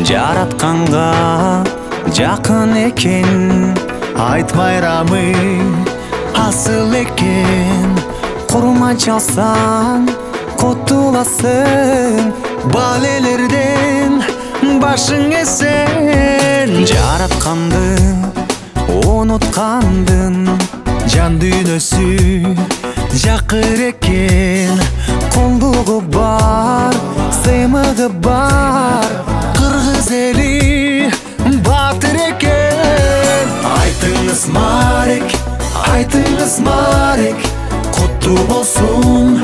жаратканга жакын экен, айт байрамы асыл экен. Курма чалсаң кутуласың, балелерден башың эсен. Жаратканды унуткандын жан дүйнөсү жакыр экен. Колдугу бар, сыймыгы бар, кыргыз эли батыр экен. Айтыңыз Марек, айтыңыз Марек, куттуу болсун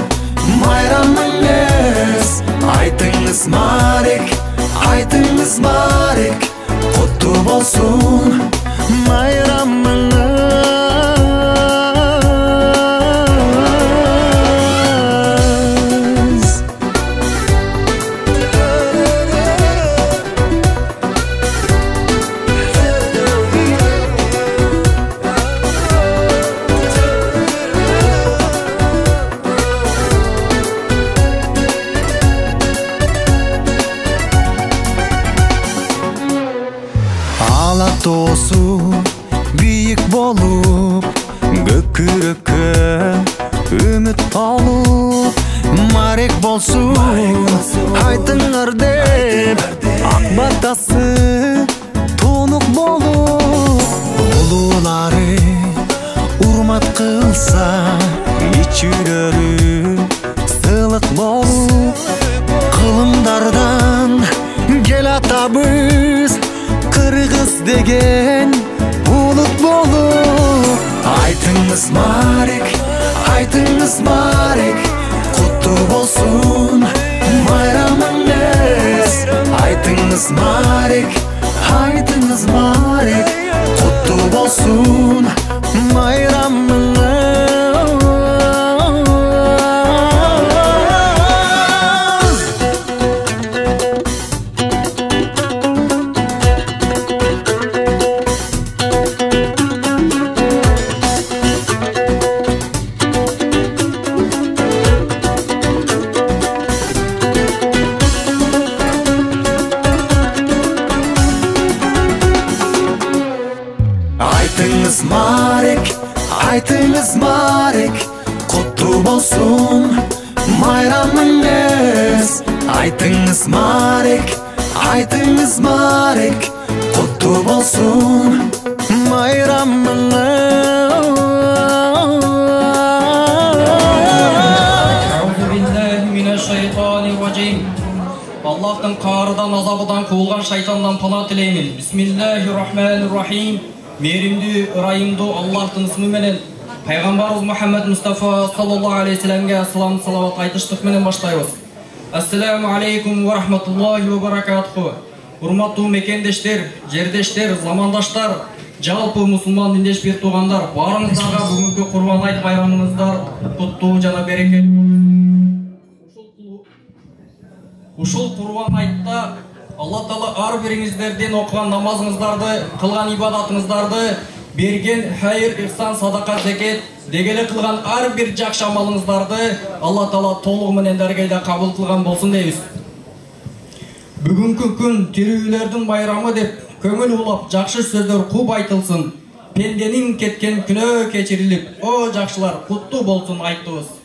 майрамыңыз. Айтыңыз Марек, айтыңыз Марек, куттуу болсун майрамыңыз. Тоосу бийик болуп, көкүрөккө үмүт алып, Марек болсун айтыңар деп, ак батасы тонук болуп. Улуулары урмат кылса, ичүлөрү сылык болуп, кылымдардан кел атабыз кыргыз деген улут болуп. Айтыңыз Марек, айтыңыз Марек, куттуу болсун майрамыңыз. Айтыңыз Марек, айтыңыз Марек, куттуу болсун майрамыңыз. Айтыңыз Марек, айтыңыз Марек, куттуу болсун майрамыңыз. Айтыңыз Марек, айтыңыз Марек, куттуу болсун майрамыңыз. Аллахтың қарыдан, азабыдан қуылған шайтандан пана тілеймін. Бисмиллахир-рахманир-рахим. Меримді, ырайымды Аллахтың ісімі менен Пайғамбарымыз Мұхаммед Мустафа саллаллаху алейхи саламға салам салават айтыштық менен баштайбыз. Ассаламу алейкум ва рахматуллахи ва баракатуху. Урматтуу мекендештер, жердештер, замандаштар, жалпы мусулман диндеш бир туугандар, барыңыздарга бүгүнкү Курбан айт байрамыңыздар куттуу жана берекелүү. Ушул Курбан айтта Алла Таала ар бириңиздерден окуган намазыңыздарды, кылган ибадатыңыздарды, берген хайыр, ихсан, садака, зекет, дегеле кылган ар бир жакшы амалыңыздарды Алла Таала толугу менен даргейде кабыл кылган болсун дейбиз. Бүгүнкү күн тирүүлөрдүн байрамы деп көңүл улап жакшы сөздөр куп айтылсын. Пенденин кеткен күнөө кечирилип, о жакшылар куттуу болсун айттыбыз.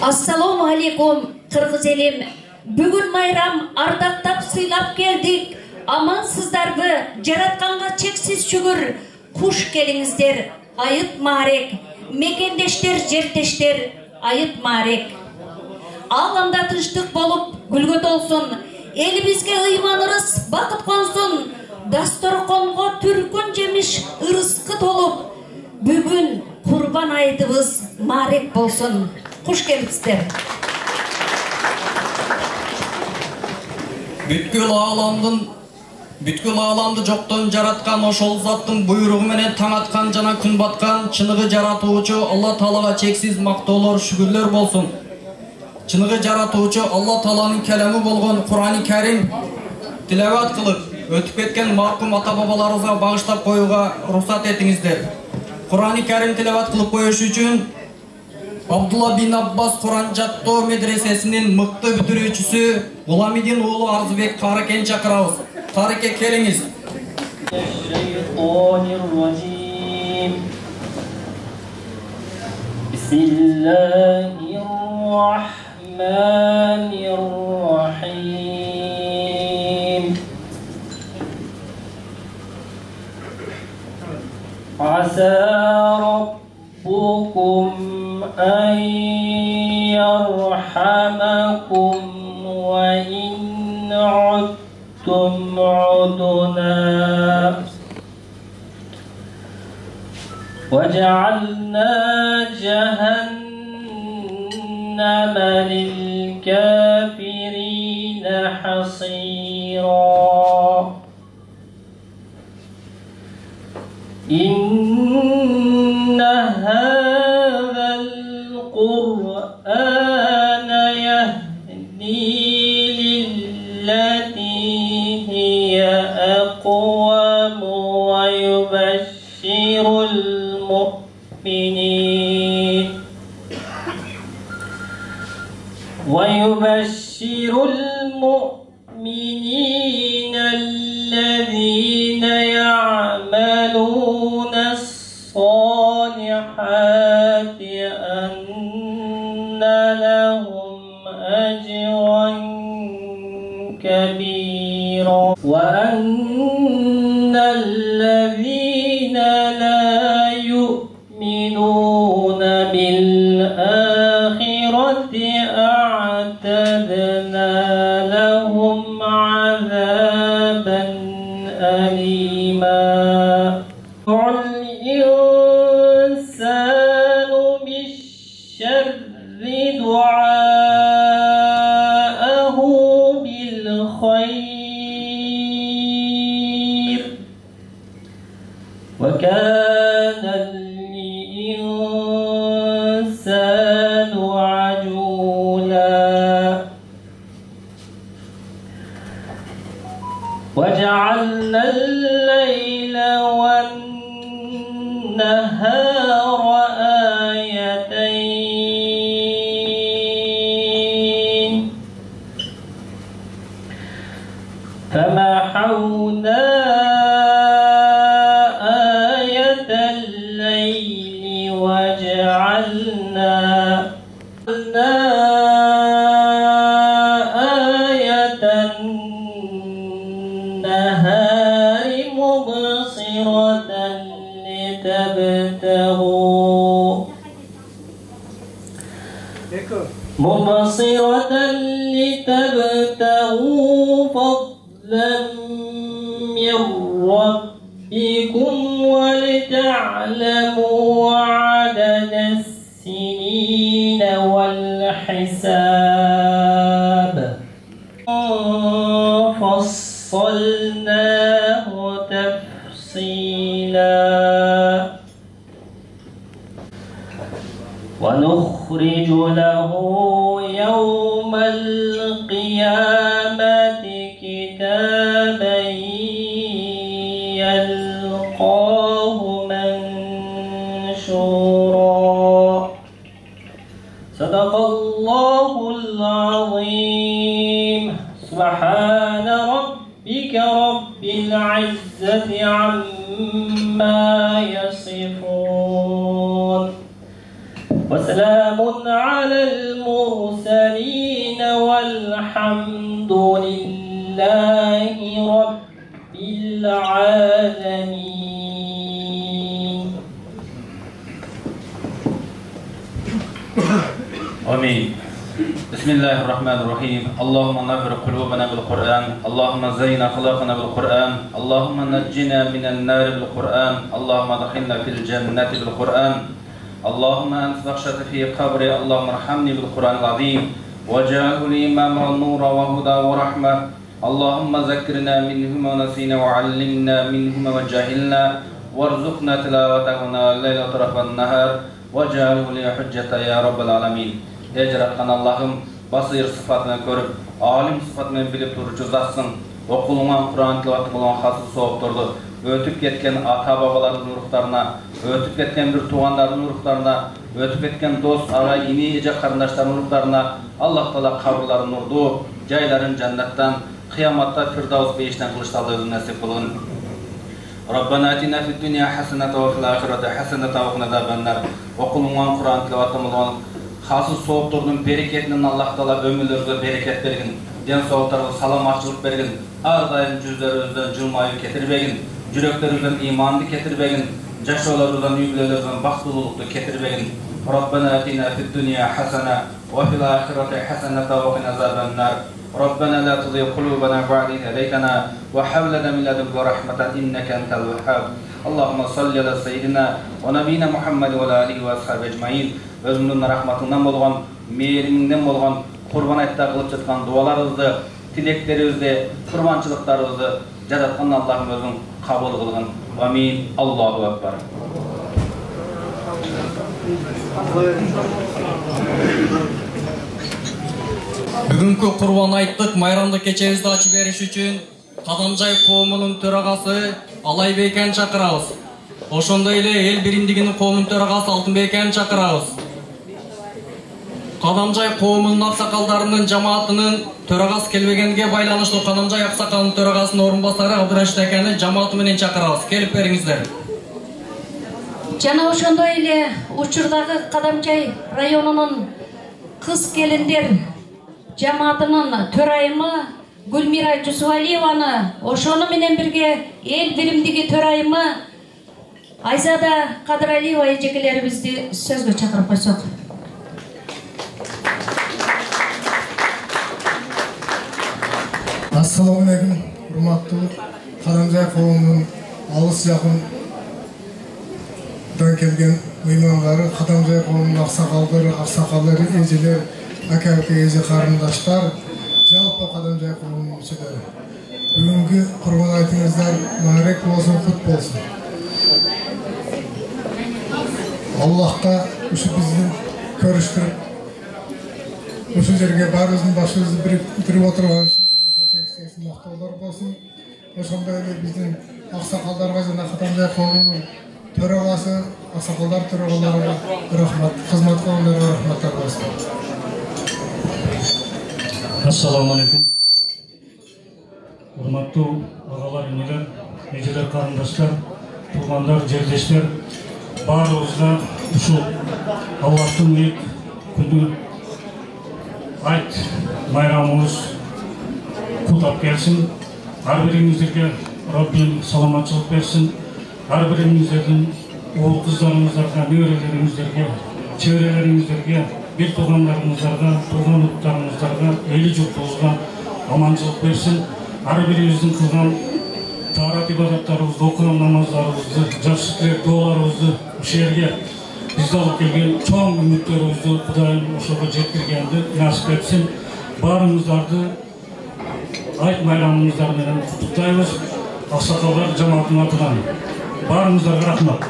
Ассаламу алейкум, кыргыз элим. Бүгүн майрам ардактап сыйлап келдик. Амансыздарбы? Жаратканга чексиз шүгүр. Куш келиңиздер. Айыт Марек. Мекендештер, жердештер, айыт Марек. Аламда тынчтык болуп, гүлгө толсун. Элибизге ыйман ырыс, бакыт консун. Дасторконго түркүн жемиш, ырыскы толуп. Бүгүн Курбан айтыбыз Марек болсун. Куш келипсиздер. Бүткүл ааламды жоктон жараткан ошол заттын буйругу менен таң аткан жана күн баткан чыныгы жаратуучу Алла Таалага чексиз мактоолор, шүгүрлөр болсун. Чыныгы жаратуучу Алла Тааланын келеми болгон Кур'ан-ы Карим тилават кылып, өтүп кеткен маркум ата-бабаларыбызга багыштап коюуга уруксат этиңиздер. Кур'ан-ы Карим тилават кылып коюш үчүн Abdullah bin Abbas Kur'an Jаттоо medresesinin mıktı бүтүрүүчүсү Gulamidin oğlu Arzubek Karıken çakırabız. Karıke keliniz. Bismillahirrahmanirrahim. Asa rabbukum an yarhamakum wa in udtum udna وجعلنا جهنم للكافرين حصيرا إن هذا القرآن يهدي للتي هي أقوم ويبشر المؤمنين الذين يعملون الصالحات أن لهم أجرا كبيرا وأن الذين لا يؤمنون بالآخرة أعتدنا لهم عذابا أليما الإنسان بالشر دعاءه بالخير وكان الإنسان عجولا وجعلنا الليل والنهار آيتين فمحونا آية الليل وجعلنا آية النهار مبصرة لتبتغوا فضلا من ربكم ولتعلموا عدد السنين والحساب فصلناه تفصيلا ونخرج له يوم القيامة كتابا يلقاه منشورا صدق الله العظيم سبحان ربك رب العزة عما يصفون وسلام على المرسلين والحمد لله رب العالمين آمين. بسم الله الرحمن الرحيم. اللهم نفر قلوبنا بالقرآن، اللهم زين أخلاقنا بالقرآن، اللهم نجنا من النار بالقرآن، اللهم ادخلنا في الجنة بالقرآن، اللهم أنت بخشت في قبري، اللهم ارحمني بالقرآن العظيم واجعله لي إماما ونورا وهدى ورحمة، اللهم ذكرنا منهما ونسينا وعلمنا منهما وجهلنا وارزقنا تلاوته الليل وطرف النهار واجعله لي حجة يا رب العالمين. Ey Yaratkan Allah'ım, basir sıfatını görüp, alim sıfatını bilip durucu zatsın. Okulundan Kur'an tilavatı bulan hasıl soğuk ötüp ketken ata babaların ruhlarına, ötüp ketken bir tuğanların ruhlarına, Өтіп кеткен дос, ағай, ине, еже қарындаштардың рухтарына Аллах Таала қабырларын нұрды, жайларын jannattан, қияматта фирдаус бейіштен қылышталды өзін нәсіп болғын. Rabbana atina fid dunya hasanatan wa fil akhirati hasanatan wa qina adhaban-nar. Оқылған Құран tilawatımızdan хасыз соғыптардың берекетінен Аллах Таала өмірлерге берекет берген, денсаулықтарға саламатшылық берген, әрдайым жүздеріңізден жылмайып кетірбеген, жүректеріңізден иманды кетірбеген, жашауларыңыздан үй-бүлелеріңізден бақыттылықты кетірбеген. Rabbana atina fid dunya hasanatan wa fil akhirati hasanatan wa qina adhaban-nar. ربنا لا تزغ قلوبنا بعد إذ هديتنا وهب لنا من لدنك رحمة إنك أنت الوهاب. اللهم صل على سيدنا ونبينا محمد وعلى آله وأصحابه أجمعين. Özünün rahmatından bolğan, mehrinden bolğan, Qurban aytda qılıp жатқан dualarınızı, tileklerinizi, qurbançılıklarınızı jaratqan Allah'ım özün qabul qılgın. Amin. Allahu akbar. Бүгінгі Құрбан айттық майрамды кечебізді ачып беріш үшін Қадамжай қауымының төрағасы Алайбекән шақырабыз. Ошондой эле эл биримдигинин коомунун төрагасы Алтынбекән чакырабыз. Кадамжай коомунун аксакалдарынын жамаатынын төрагасы келбегенге байланыштуу Кадамжай аксакалынын төрагасынын орун басары Абдырашид аканы жамааты менен чакырабыз. Келип бериңиздер. Жана ошондой эле учурдагы Кадамжай районунун кыз келиндер жамаатынын төрайымы Гүлмира Жусуалиеваны, ошону менен бирге эл биримдиги төрайымы Айзада Кадыралиева эжекелерибизди сөзгө чакырып койсок. Assalamu alaikum, урматтуу Кадамжай коомунун алыс жакындан келген меймандары, Кадамжай коомунун аксакалдары, эжелер, ака-ука эже карындаштар, жалпы Кадамжай коомунун мүчөлөрү. Бүгүнкү Курбан айтыңыздар маарек болсун, кут болсун. Аллахка ушу бизди көрүштүрүп, ушу жерге баарыбыздын башыбызды бириктирип отурган үчүн Аллахка чексиз мактоолор болсун. Ошондой эле биздин аксакалдарга жана Кадамжай коомунун төрагасы, аксакалдар төрагаларына рахмат, кызмат кылгандарга рахматтар болсун. Assalamu alaikum. Урматтуу агалар, энелер, эжелер, карындаштар, туугандар, жердештер, баарыбызга ушул Аллахтын ийик күнү айт майрамыбыз куттап келсин. Ар бириңиздерге Раббим саламатчылык берсин. Ар бириңиздердин уул кыздарыңыздарга, неберелериңиздерге, чеберелериңиздерге, бир туугандарыңыздарга, тууган уттарыңыздарга, эли журтубузга аманчылык берсин. Ар бирибиздин кылган таарат ибадаттарыбызды, окуган намаздарыбызды, жакшы тилек дуаларыбызды ушул жерге бизди алып келген чоң үмүттөрүбүздү Кудайым ошого жеткиргенди насип этсин. Баарыңыздарды айт майрамыңыздар менен куттуктайбыз. Аксакалдар жамаатынын атынан баарыңыздарга рахмат.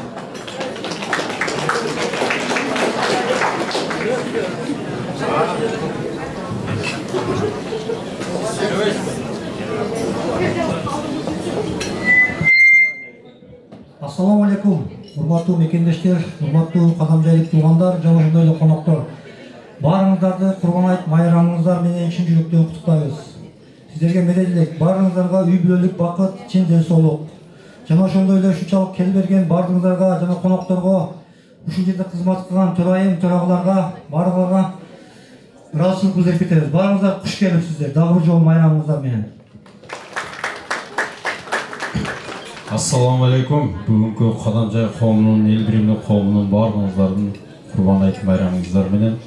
Assalamu alaikum, урматтуу мекендештер, урматтуу кадамжайлык туугандар, жана ошондой эле коноктор. Баарыңыздарды Курбан айт майрамыңыздар менен чын жүрөктөн куттуктайбыз. Сиздерге меделдик, баарыңыздарга үй бүлөлүк бакыт, чын ден соолук. Жана ошондой эле ушунчалык кел берген баарыңыздарга жана конокторго, ушул жерде кызмат кылган төрайым, төрагаларга, баарыңарга ыраазычылык билдирип кетебиз. Баарыңыздар куш келипсиздер, дагы бир жолу майрамыңыздар менен. Assalamu alaikum. Бүгүнкү Кадамжай коомунун, эл биримдик коомунун баарыңыздардын Курбан айт майрамыңыздар менен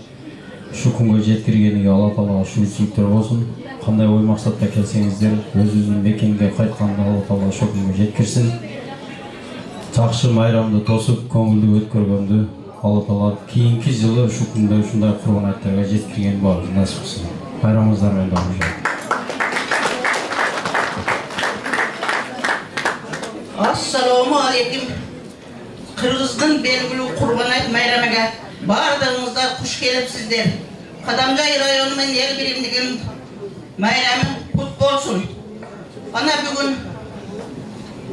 ушу күнгө жеткиргениге Алла Таалага шүгүрчүлүктөр болсун. Кандай ой максатта келсеңиздер, өзүңүздүн мекенге кайтканда Алла Таала ошол күнгө жеткирсин. Жакшы майрамды тосуп, көңүлдүү өткөргөндү Алла Таала кийинки жылы ушу күндө ушундай Курбан айттарга жеткирген баарыбызга насип кылсын. Майрамыңыздар менен дагы. Assalamu alaikum. Kırgızdın belgili Kurban ayt mayramıga bardığınızda kuş gelipsizler. Kadamjay rayonunun el birimligin mayramı kut bolsun. Ana bugün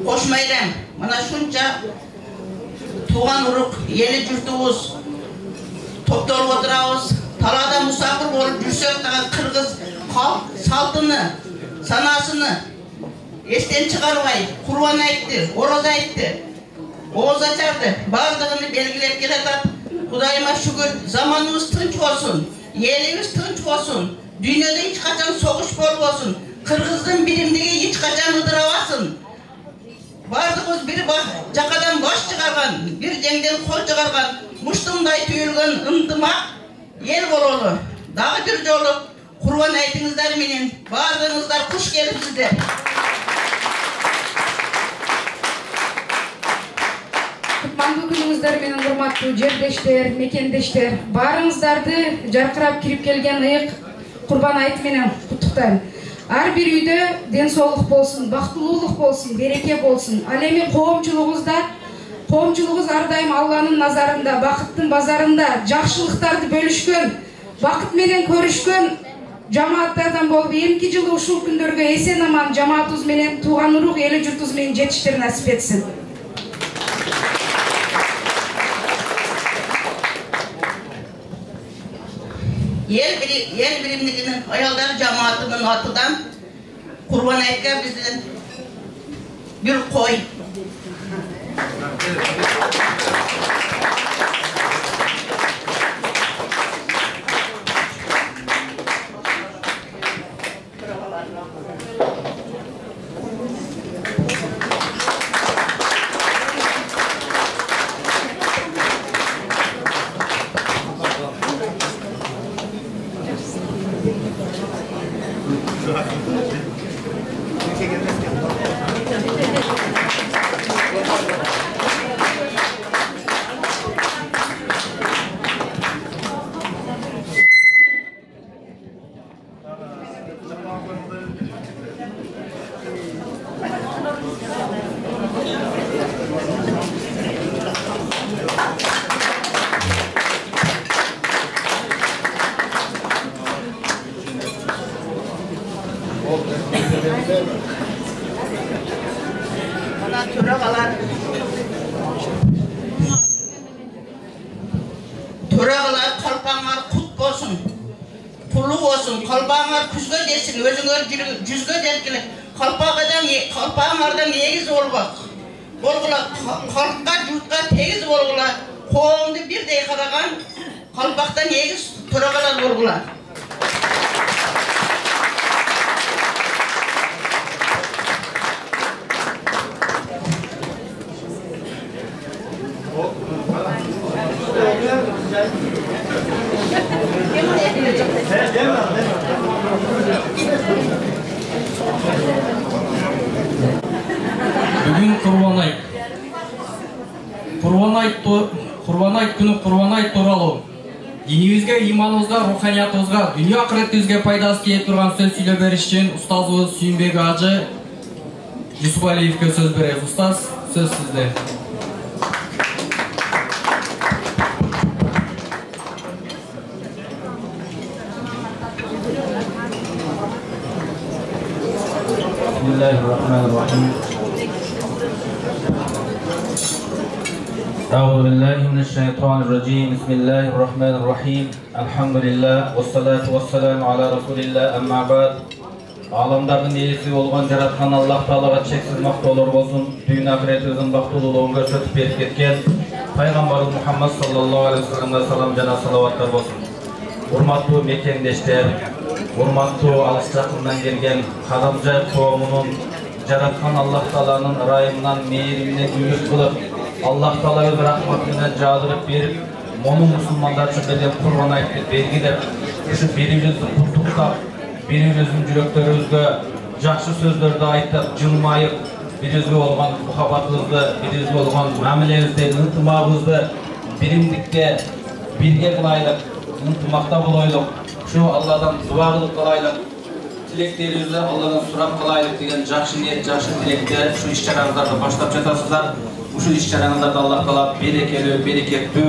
koş mayram. Mana şunca tuğan uruk, yeli jurtubuz, топтолуп отурабыз. Талаада мусафир болуп жүрсөк дагы кыргыз халк салтыны, санасыны эстен чыгарбай, Курбан айтты, Ороз айтты, Ооза чарды, бардыгын белгилеп келатат. Кудайыма шүгүр, заманыбыз тынч болсун, элибиз тынч болсун, дүйнөдө эч качан согуш болбосун, кыргыздын биримдиги эч качан ыдырабасын. Бардыгыбыз бир жакадан баш чыгарган, бир жеңден кол чыгарган, муштумдай түйүлгөн ынтымак эл бололу. Дагы бир жолу Курбан айтыңыздар менен бардыгыңыздар куш келипсиздер. Кутмандуу күнүңүздөр менен урматтуу жердештер, мекендештер, баарыңыздарды жаркырап кирип келген ыйык Курбан айты менен куттуктайм. Ар бир үйдө ден соолук болсун, бактылуулук болсун, береке болсун. Ал эми коомчулугубуз ар дайым Алланын назарында, бакыттын базарында жакшылыктарды бөлүшкөн, бакыт менен көрүшкөн жамааттардан болуп, эмки жылы ушул күндөргө эсен аман жамаатыбыз менен тууган урук эли журтубуз менен жетиштер насип этсин. Ел биримдигинин аялдар жамаатынын атынан Курбан айтка бизден бир кой. Төрағалар қалпаңар құт болсын, пұлы болсын, қалпаңар күзге десін, өзіңөр жүзге деркілі, қалпаңардан егіз болғыла, қалыққа жұртқа тегіз болғыла, қолыңды бірдей қараған, қалпақтан егіз төрағалар болғыла. Бүгін Құрбан айт. Құрбан айт күні Құрбан айт туралы динибизге, иманыбызга, руханиятыбызга, дүние акыретибизге пайдасы тие турган сөз сүйлөп бериш үчүн устазыбыз Сүйүнбек Ажы Жусупалиевке сөз беребиз. Устаз, сөз сизде. Bismillahirrahmanirrahim. أعوذ بالله من الشيطان الرجيم. بسم الله الرحمن الرحيم. الحمد لله والصلاة والسلام على رسول الله. أما بعد. Alamdardın iyisi olgan jaratkan Allah Taalaga çeksiz maqtoolor bolsun. Dünya ahiretimizin baqtululuğuna şötüp berip ketken Peygamberimiz Muhammed sallallahu aleyhi ve sellem'e salam jana salavatlar bolsun. Urmattуу mekendештер, urmattуу alыс жакындан келген Кадамжай коомунун жараткан Аллах Тааланын ырайымынан, мээриминен үмүт кылып, Allah Taala öz rahmetinden jağdırıp berip, moну musulmanlar üçün belirli Kurban aytты belgilep, şu birimizni kutluktab, birimizin yüreklerimizge жақсы сөздерді айтып, жылмайып, birimizge olgan muhabbatımızды, birimizge olgan мәмілемізді, ынтымағымызды birimlikte birge kılaylık, ынтымақта болойлық, şu Allah'dan dua kılıp kılaylık, tileklerimizde Allah'dan surap kılaylık деген жақсы ниет, жақсы тілекте şu iş-çaranızlarda başlap жатасыздар. Şu iş-çaranızlarda Allah Taala berekeli, bereketli,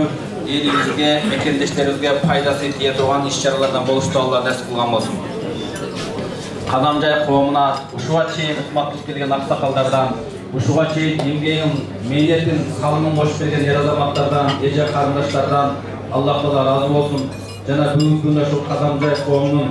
elimizge, mekendeşlerimizge paydası diye doğan iş-çaralardan boluştu Allah nasip kılgan bolsun. Kadamjay qoomuna uşuğa çeyin ыкматтуулук келген аксакалдардан, ушуга чейин эмгегин, мейнетин, салымын кошуп берген ер азаматтардан, эже карындаштардан, Allah Taala razı olsun. Жана бүгүнкү күндө ушул Кадамжай коомунун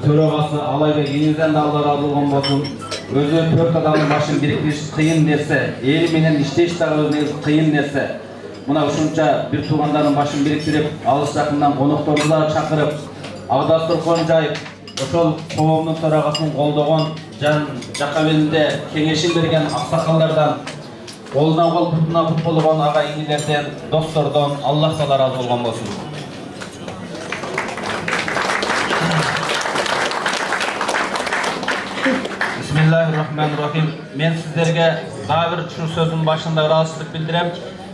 төрөгасы Алайбек Ийизден да Алла разы болгон болсун. Өзү 4 адамдын башын бириктириш кыйын нерсе, эли менен иштеш дагы өзү кыйын нерсе. Мына ушунча бир туугандардын башын бириктирип, алыс жакындан конокторду да чакырып, Агдастуркон жайып, ошол коомдун төрагасын колдогон, жака белинде кеңешин берген аксакалдардан, колуна кол, бутуна бут болгон ага иңилерден, достордон Аллах Таала разы болгон болсун. Bismillahirrahmanirrahim. Men sizlerge daha bir şu sözün başında rahatsızlık bildirem.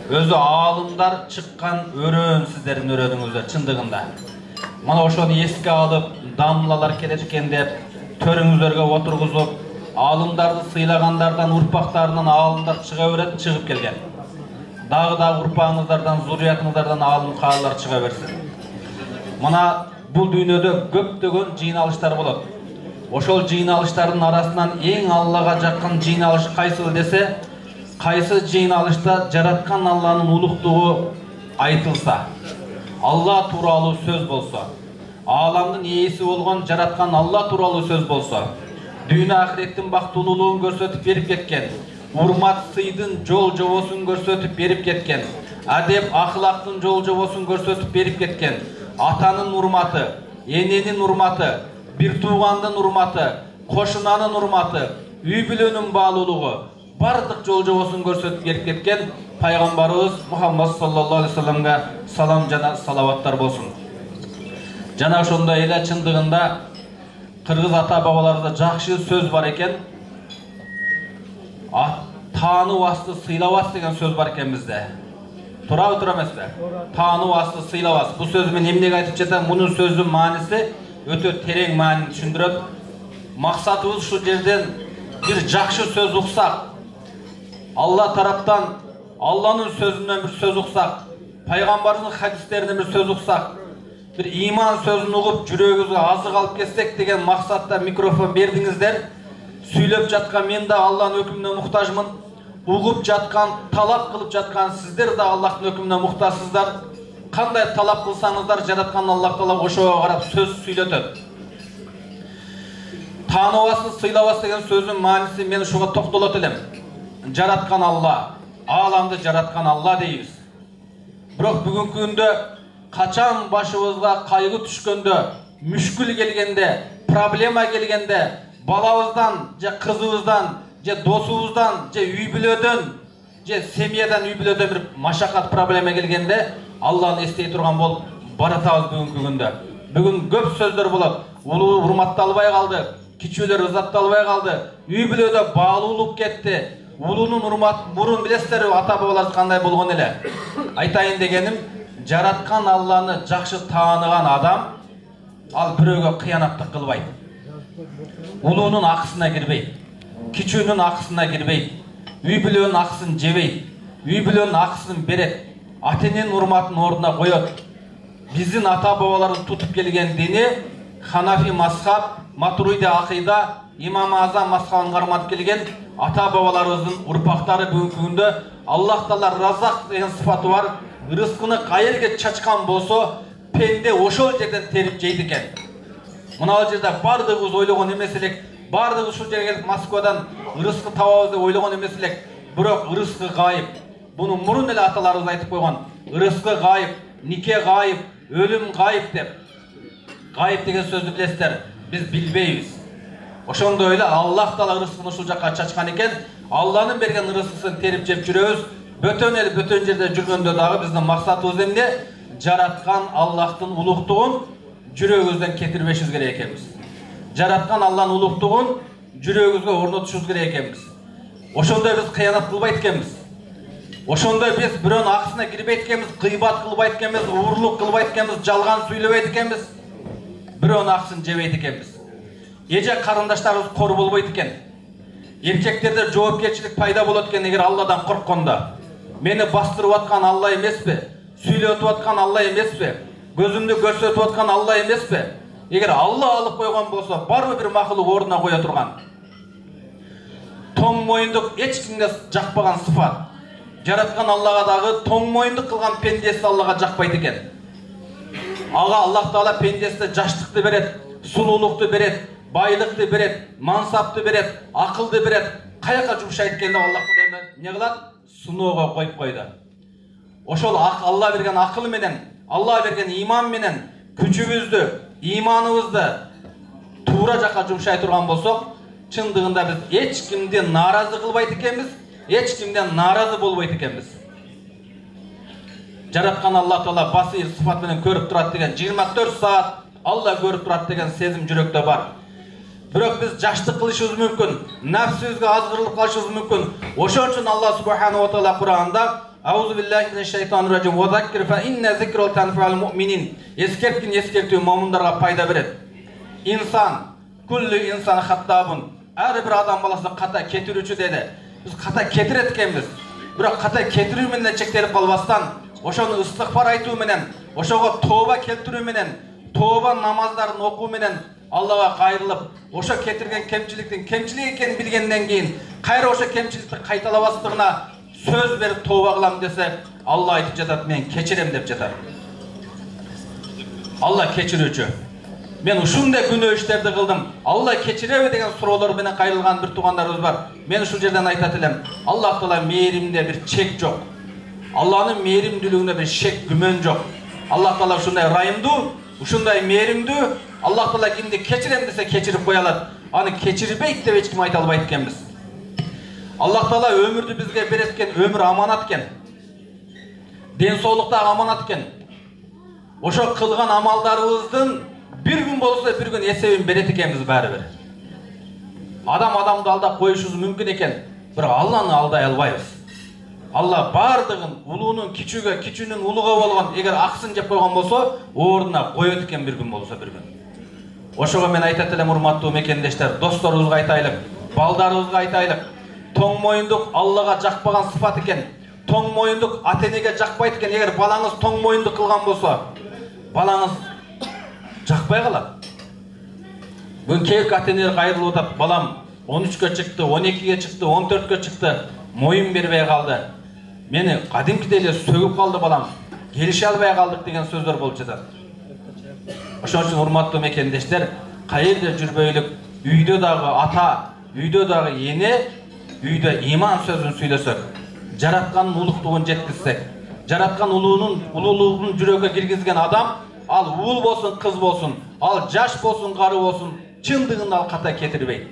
Özü ağalımlar çıkkan örün sizlerin örönüңүздөр çındığında. Mana oşonu eski alıp damlalar keletken dep törüңүздөргө oturguzup ağalımlardı sıylaganlardan urpaklarından ağalımlar çıga öret çıgıp kelgen. Dağ urpağınızlardan zurriyatınızlardan ağalım kağalar çıga versin. Mana bu dünyada köptөгөн жыйналыштар болот. Ошол жыйналыштардын арасынан эң Аллага жаккан жыйналыш кайсыл десе, кайсы жыйналышта жараткан Алланын улуктугу айтылса, Алла тууралуу сөз болсо, ааламдын ээси болгон жараткан Алла тууралуу сөз болсо, дүйнө ахиреттин бактылуулугун көрсөтүп берип кеткен, урмат сыйдын жол жобосун көрсөтүп берип кеткен, адеп ахлактын жол жобосун көрсөтүп берип кеткен, атанын урматы, эненин урматы, bir tuğandın urmatı, koşunanın urmatı, үй бүлөнүн баалуулугу, бардык жол жобосун көрсөтүп берип кеткен пайгамбарыбыз Мухаммад саллаллаху алейхи вассаламга салам жана салаваттар болсун. Жана ошондой эле чындыгында кыргыз ата бабаларыбызда жакшы сөз бар экен. Таануу асты сыйлабас деген сөз бар экен бизде. Туурабы, туура эмеспи? Таануу асты сыйлабас. Бул сөз мен эмнеге айтып жатам? Мунун сөзүнүн мааниси өтө терең маанин түшүндүрөт. Максатыбыз ушул жерден бир жакшы сөз уксак, Алла тараптан Алланын сөзүнөн бир сөз уксак, пайгамбардын хадистеринен бир сөз уксак, бир иман сөзүн угуп жүрөгүбүзгө азык алып кетсек деген максатта микрофон бердиңиздер. Сүйлөп жаткан мен да Алланын өкүмүнө муктажмын. Угуп жаткан, талап кылып жаткан сиздер да Аллахтын өкүмүнө муктажсыздар. Кандай талап кылсаңыздар, жараткан Аллах Таала ошого карап сөз сүйлөтөт. Тааныбасы, сыйлабасы деген сөзүнүн мааниси мен ушуга токтолот элем. Жараткан Алла, ааламды жараткан Алла дейбиз. Бирок бүгүнкү күндө качан башыбызга кайгы түшкөндө, мүшкүл келгенде, проблема келгенде, балабыздан, же кызыбыздан, же досубуздан, же үй бүлөдөн, же семьядан, үй бүлөдөн бир машакат проблема келгенде Алланы эстей турган болуп баратабыз бүгүнкү күндө. Бүгүн көп сөздөр болот. Улуу урматталбай калды, кичүүлөр ызатталбай калды, үй бүлөдө баалуулук кетти. Улуунун урматы мурун билесиздер, ата бабаларыбыз кандай болгон эле. Айтайын дегеним, жараткан Алланы жакшы тааныган адам ал бирөөгө кыянаттык кылбайт. Улуунун акысына кирбейт, кичүүнүн акысына кирбейт, үй бүлөнүн акысын жебейт, үй бүлөнүн акысын берет. Атенин урматын ордуна коет. Биздин ата бабаларыбыз тутуп келген дини Ханафи мазхаб, Матуриди акыйда, Имам Азам мазхабын карматып келген ата бабаларыбыздын урпактары бүгүнкү күндө Аллах Таала Разак деген сыфаты бар. Рызкыны кайерге чачкан болсо, пенде ошол жерден терип жейт экен. Мына жерде бардыгыбыз ойлогон эмес элек, бардыгыбыз ушул жерге келип Москвадан рызкы табабыз деп ойлогон эмес элек. Бирок рызкы кайып. Bunu murun ele atalarımız aytıp koygan. Rızkı gayip, nike gayip, ölüm gayip dep. Gayip degen sözü bilesizler. Biz bilbeybiz. Oşonda öyle Allah Taala rızkını uşul jakka çaçkan eken, Allah'nın bergen rızkıсын terip jep жүрөбүz. Bötön eli bötön jerde жүргөндө dagы биздин максатыбыз эмне? Жараткан Аллахтын улуктугун жүрөгүбүздөн кетирбешибиз керек экенбиз. Жараткан Алланын улуктугун жүрөгүбүзгө орнотушубуз керек экенбиз. Ошондой биз кыянат кылбайт экенбиз. Ошондой биз бирөөнүн акысына кирбейт экенбиз, кыйбат кылбайт экенбиз, уурлук кылбайт экенбиз, жалган сүйлөбөйт экенбиз. Бирөөнүн акысын жебейт экенбиз. Эже карындаштарыбыз кор болбойт экен. Эркектерде жоопкерчилик пайда болот экен эгер Алладан корккондо. Мени бастырып аткан Алла эмеспи? Сүйлөтүп аткан Алла эмеспи? Көзүмдү көрсөтүп аткан Алла эмеспи? Эгер Алла алып койгон болсо, барбы бир макулук ордуна кое турган. Тоң моюндук эч кимге жакпаган сыфат. жараткан Аллага дагы тоң моюндук кылган пендеси Аллага жакпайт экен. Ага Аллах Таала пендесине жаштыкты берет, сулуулукту берет, байлыкты берет, мансапты берет, акылды берет. Каяка жумшайт экенде Аллах Таала эмне кылат? Сыноого коюп койду. Ошол Алла берген акыл менен, Алла берген иман менен күчүбүздү, иманыбызды туура жакка жумшай турган болсок, чындыгында биз эч кимден нааразы кылбайт экенбиз, эч кимден нааразы болбойт экенбиз. Жараткан Аллах Таала басыр сыфат менен көрүп турат деген 24 саат Алла көрүп турат деген сезим жүрөктө бар. Бирок биз жаштык кылышыбыз мүмкүн, нафсибизге азгырылып калышыбыз мүмкүн. Ошон үчүн Алла субханаху ва таала Кур'анда Ауzu billahi mineşşeytanirracim. Ve zakkir fe inne zikrul tenfa'ul mu'minin. Eskertkin eskertүү момундарга пайда берет. İnsan, kullu insan hattabun. Her bir adam balası kata ketirүүчү dedi. Biz kata ketiret ekенбиz. Bирок kata ketirүү менен чектелип калбастан, ошону ыстыгфар айтуу менен, ошого тооба келтирүү менен, тооба намаздарын окуу менен Аллага кайрылып, ошо кетирген кемчиликтин кемчилик экенин билгенден кийин, кайра ошо кемчиликти кайталабастыгына söz verip tövbe kılam dese Allah aytıp жатат, men keçirem dep жатат. Allah keçirүүчү. Men ушундай күнөө иштерди кылдым. Allah keçireби деген суроолор менен кайрылган бир туугандарыбыз бар. Мен ушул жерден айтат элем. Аллах Таала мээримде бир чек жок. Алланын мээримдүүлүгүнө бир шек күмөн жок. Аллах Таала ушундай ырайымдуу, ушундай мээримдүү. Аллах Таала кимди keçirем десе keçирип кое алат. Аны keçирбейт деп эч ким айта албайт экенбиз. Аллах Таала өмүрдү бизге берет экен, өмүр аманат экен. Ден соолук да аманат экен. Ошо кылган амалдарыбыздын бир күн болсо бир күн эсебин берет экенбиз баары бир. Адам адамды алдап коюшубуз мүмкүн экен, бирок Алланы алдай албайбыз. Алла бардыгын улуунун кичүүгө, кичүүнүн улууга болгон эгер аксын жеп койгон болсо, ордуна коет экен бир күн болсо бир күн. Ошого мен айтат элем, урматтуу мекендештер, досторубузга айтайлык, балдарыбызга айтайлык. Тоң моюндук Аллага жакпаган сыфат экен. Тоң моюндук ата-энеге жакпайт экен. Эгер балаңыз тоң моюндук кылган болсо, балаңыз жакпай калат. Бүгүн кээки ата-энелер кайрылып атат. Балам 13-кө чыкты, 12-ге чыкты, 14-кө чыкты, моюн бербей калды. Мени кадимкидей эле сөгүп калды балам. Келише албай калдык деген сөздөр болуп жатат. Ошон үчүн урматтуу мекендештер, кайерде жүрбөйлүк, үйдө дагы ата, үйдө дагы эне, үйдө иман сөзүн сүйлөсөк, жараткан улуктугун жеткизсек, жараткан улуулугун жүрөгкө киргизген адам, ал уул болсун, кыз болсун, ал жаш болсун, кары болсун, чындыгында ал ката кетирбейт.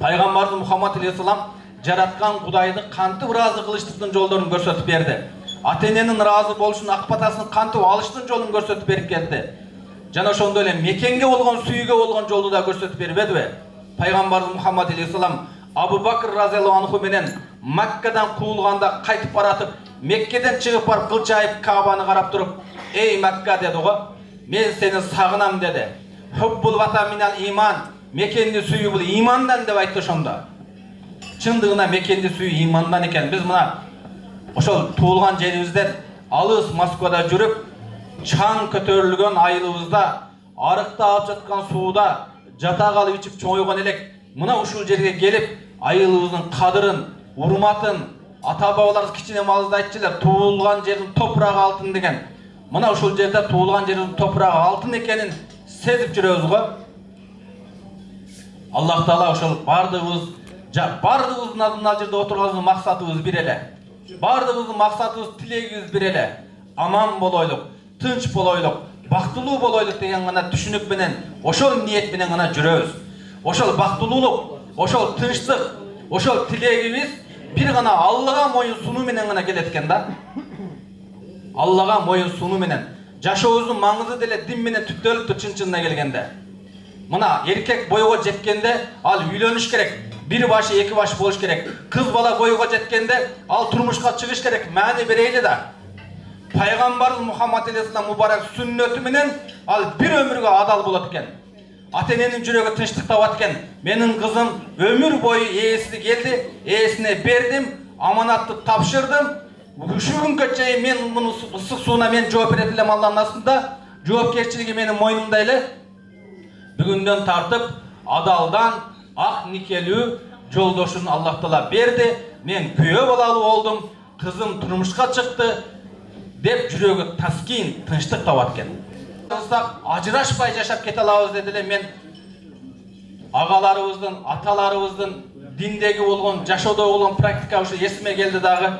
Пайгамбарыбыз Мухаммад алейхиссалам жараткан Кудайды кантип ыраазы кылыштыктын жолдорун көрсөтүп берди. Ата-эненин ыраазы болушун, ак батасын кантип алыштын жолун көрсөтүп берип келди. Жана ошондой эле мекенге болгон, сүйүүгө болгон жолду да көрсөтүп бербедиби? Пайгамбарыбыз Мухаммад алейхиссалам Абу Бакр разияллаху анху менен Маккадан куулганда кайтып баратып, Меккеден чыгып барып кылчайып Каабаны карап туруп, "Эй Макка" деди го, "Мен сени сагынам" деди. "Хуббул ватан минал иман", мекенди сүйүү бул имандан деп айтты ошондо. Чындыгында мекенди сүйүү имандан экен. Биз мына ошол туулган жерибизден алыс Москвада жүрүп, чаң көтөрүлгөн айылыбызда, арыкта алып жаткан сууда жата калып ичип чоңойгон элек. Мына ушул жерге келип, айылыбыздын кадырын, урматын, ата-бабаларыбыз кичине малызда айтчылар, туулган жердин топурагы алтын деген. Мына ушул жерде туулган жердин топурагы алтын экенин сезип жүрөбүз го. Аллах Таала ошол бардыгыбыздын ал жерде отурганыбыздын максатыбыз бир эле. Бардыгыбыздын максатыбыз, тилегибиз бир эле. Аман болойлук, тынч болойлук, бактылуу болойлук деген гана түшүнүк менен, ошол ниет менен гана жүрөбүз. Ошол бактылуулук, ошол тынчтык, ошол тилегибиз бир гана Аллага моюн сунуу менен гана келет экен да. Аллага моюн сунуу менен. Жашообуздун маңызы деле дин менен түптөлүптү чын-чынына келгенде. Мына эркек бойго жеткенде ал үйлөнүш керек. Бир башы, эки баш болуш керек. Кыз бала бойго жеткенде ал турмушка чыгыш керек. Маани берейли да. Пайгамбарыбыз Мухаммад алейхиссалам мубарак сүннөтү менен ал бир өмүргө адал болот экен. Ата-эненин жүрөгү тынчтык табат экен. Менин кызым өмүр бою ээси келди, ээсине бердим, аманатты тапшырдым. Ушул күнгө чейин мен муну ысык сууна мен жооп берет элем Алланын астында. Жоопкерчилиги менин мойнумда эле. Бүгүндөн тартып адалдан ак никелүү жолдошун Аллах Таала берди. Мен күйөө балалуу болдум. kızım turmuşka çıktı dep жүрегі таскин, тыныштық табат екен. Ажырашпай жашап кете алабыз деділер. Мен ағаларыбыздың, аталарыбыздың диндегі болған, жашоуда болған практика ушу есіме келді дағы.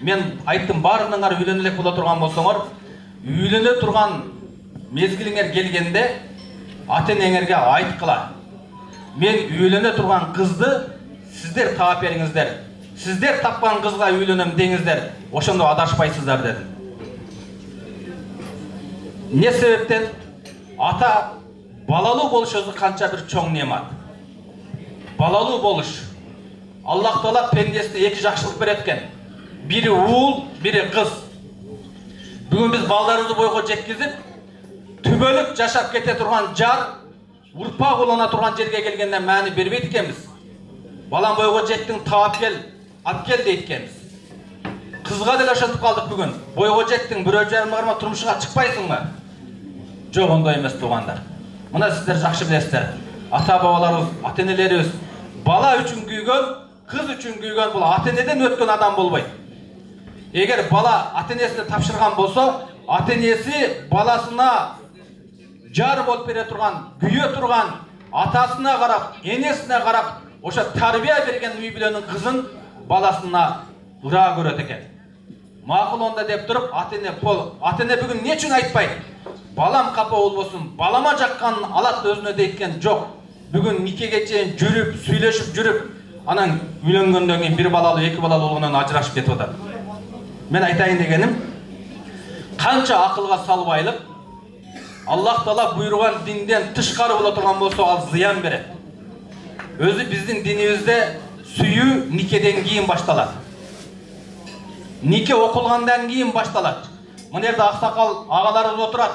Мен айттым, барыңар үйленелек бола тұрған болсаңар, үйлене тұрған мезгіліңер келгенде ата-енеңерге айтқыла. Мен үйлене тұрған қызды сіздер таап беріңіздер. Сіздер тапқан қызға үйленем деңіздер. Ошондо адашпайсыздар дедім. Не себептен? Ата балалы болуш өзү канча бир чоң немат. Балалы болуш. Аллах Таала пендесине эки жакшылык берет экен. Бири уул, бири кыз. Бүгүн биз балдарыбызды бойго жеткизип, түбөлүк жашап кете турган жар, урпак улана турган жерге келгенде маани бербейт экенбиз. Балам бойго жеттиң, таап кел, ат кел дейт экенбиз. Кызга деле ошентип калдык бүгүн. Бойго жеттиң, бирөө жарым карма турмушка чыкпайсыңбы? Жок, ондой эмес туугандар. Мына сиздер жакшы билесиздер. Ата-бабаларыбыз, ата-энелерибиз бала үчүн күйгөн, кыз үчүн күйгөн бул ата-энеден өткөн адам болбойт. Эгер бала ата-энесине тапшырган болсо, ата-энеси баласына жар болуп бере турган, күйө турган атасына карап, энесине карап, ошо тарбия берген үй бүлөнүн кызын баласына ыраа көрөт экен. Макул онда деп туруп, ата-эне бүгүн эмне үчүн айтпайт? Балам капа болбосун, балама жакканын алат өзүнө дейт жок. Бүгүн никеге чейин жүрүп, сүйлөшүп жүрүп, анан үйлөнгөндөн кийин бир балалуу, эки балалуу болгондон ажырашып кетип атат. Мен айтайын дегеним, канча акылга салбайлык, Аллах Таала буйруган динден тышкары боло турган болсо, ал зыян берет. Өзү биздин динибизде сүйүү никеден кийин башталат. Нике окулгандан кийин башталат. Мына жерде аксакал агаларыбыз отурат.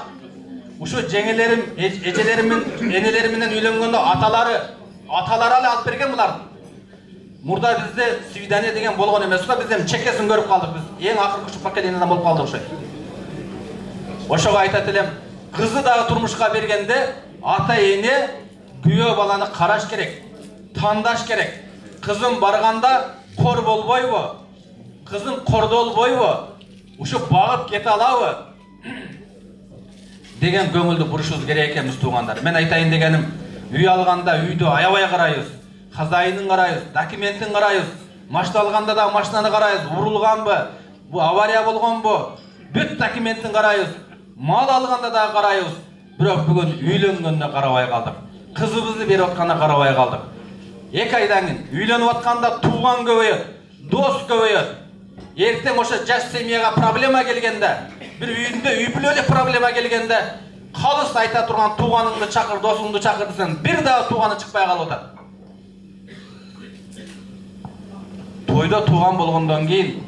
Ушу жеңелерим, эжелерим менен, энелерим менен үйлөнгөндө аталары эле алып берген булар. Мурда бизде свидание деген болгон эмес да, биз эми чекесин көрүп калдык. Биз эң акыркы ушу поколенияден болуп калдык ошо. Ошого айтат элем, кызды дагы турмушка бергенде ата-эне күйөө баланы караш керек, тандаш керек. Кызым барганда кор болбойбу? Кызым кордолбойбу? Ушу багып кете алабы? Деген көңүлдү бурушубуз керек экенбиз туугандар. Мен айтайын дегеним, үй алганда үйдү аябай карайбыз. Казайынын карайбыз, документин карайбыз. Машина алганда да машинаны карайбыз. Урулганбы? Бу авария болгонбу? Бүт документин карайбыз. Мал алганда да карайбыз. Бирок бүгүн үйлөнгөндө карабай калдык. Кызыбызды берип атканда карабай калдык. 2 айдан кийин үйлөнүп атканда тууган көбөйөт, дос көбөйөт. Эртең ошо жаш семьяга проблема келгенде, бир үйүндө үй бүлөлүк проблема келгенде, калыс айта турган тууганыңды чакыр, досуңду чакыр десең, бир дагы тууганы чыкпай калып атат. Тойдо тууган болгондон кийин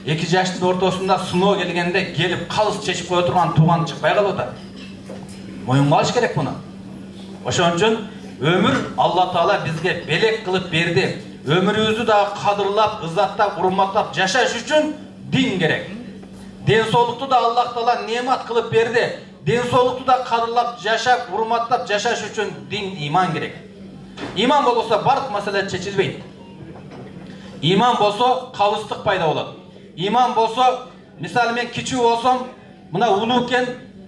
2 жаштын ортосунда сыноо келгенде келип калыс чечип кое турган тууган чыкпай калып атат. Моюнга алыш керек муну. Ошон үчүн өмүр Алла Таала бизге белек кылып берди. Өмүрүбүздү да кадырлап, ызаттап, урматтап жашаш үчүн дин керек. Ден соолукту да Аллах Таала немат кылып берди. Ден соолукту да кадырлап, жашап, урматтап жашаш үчүн дин, иман керек. Иман болбосо бардык маселе чечилбейт. Иман болсо калыстык пайда болот. Иман болсо, мисалы мен кичүү болсом, мына улуу экен,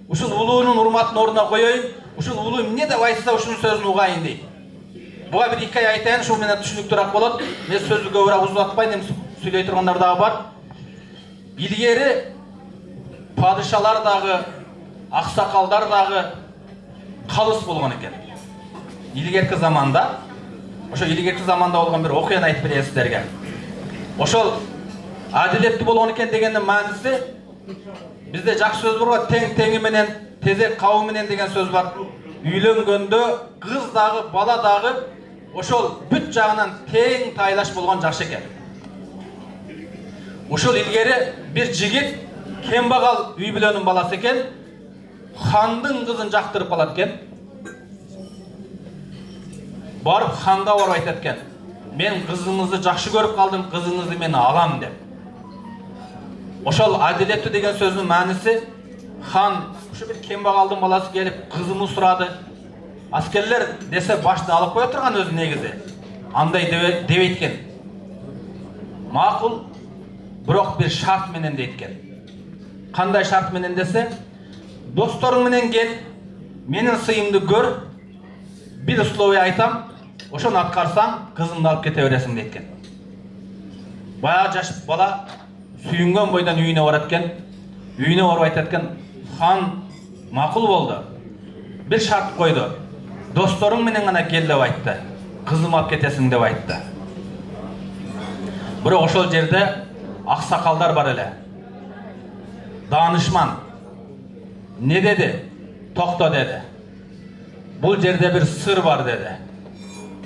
ушул улуунун урматын ордуна коёюн, ушул улуу эмне деп айтса ушунун сөзүн угайын дейт. Буга бир 2 ай айтайын, ушул менен түшүнүктүүрөөк болот. Мен сөздү көбүрөөк узатпайын, эми сүйлөй тургандар дагы бар. Илгери падышалар дагы, аксакалдар дагы калыс болгон экен. Илгерки заманда, ошо илгерки заманда болгон бир окуяны айтып берейин сиздерге. Ошол адилеттүү болгон экен дегендин мааниси, бизде жакшы сөз бар, тең теңи менен, тезек кабы менен деген сөз бар. Үйлөнгөндө кыз дагы, бала дагы ошол бүт жагынан тең тайлаш болгон жакшы экен. Ошол илгери бир жигит кембагал үй бүлөнүн баласы экен, хандын кызын жактырып алат экен. Барып ханга барып айтат экен, мен кызыңызды жакшы көрүп калдым, кызыңызды мен алам деп. Ошол адилеттүү деген сөзүнүн мааниси, хан ушу бир кембагалдын баласы келип кызымды сурады. Аскерлер десе башты алып кое турган өзү негизи. Андай дебейт экен. Макул, бирок бир шарт менен дейт экен. Кандай шарт менен десе, досторуң менен кел, менин сыйымды көр, бир условие айтам, ошону аткарсаң, кызымды алып кете бересиң дейт экен. Баягы жаш бала сүйүнгөн бойдан үйүнө барат экен. Үйүнө барып айтат экен, хан макул болду. Бир шарт койду. Досторуң менен гана кел деп айтты. Кызым алып кетесиң деп айтты. Бирок ошол жерде аксакалдар бар эле. Данышман не деди? Токто деди. Бул жерде бир сыр бар деди.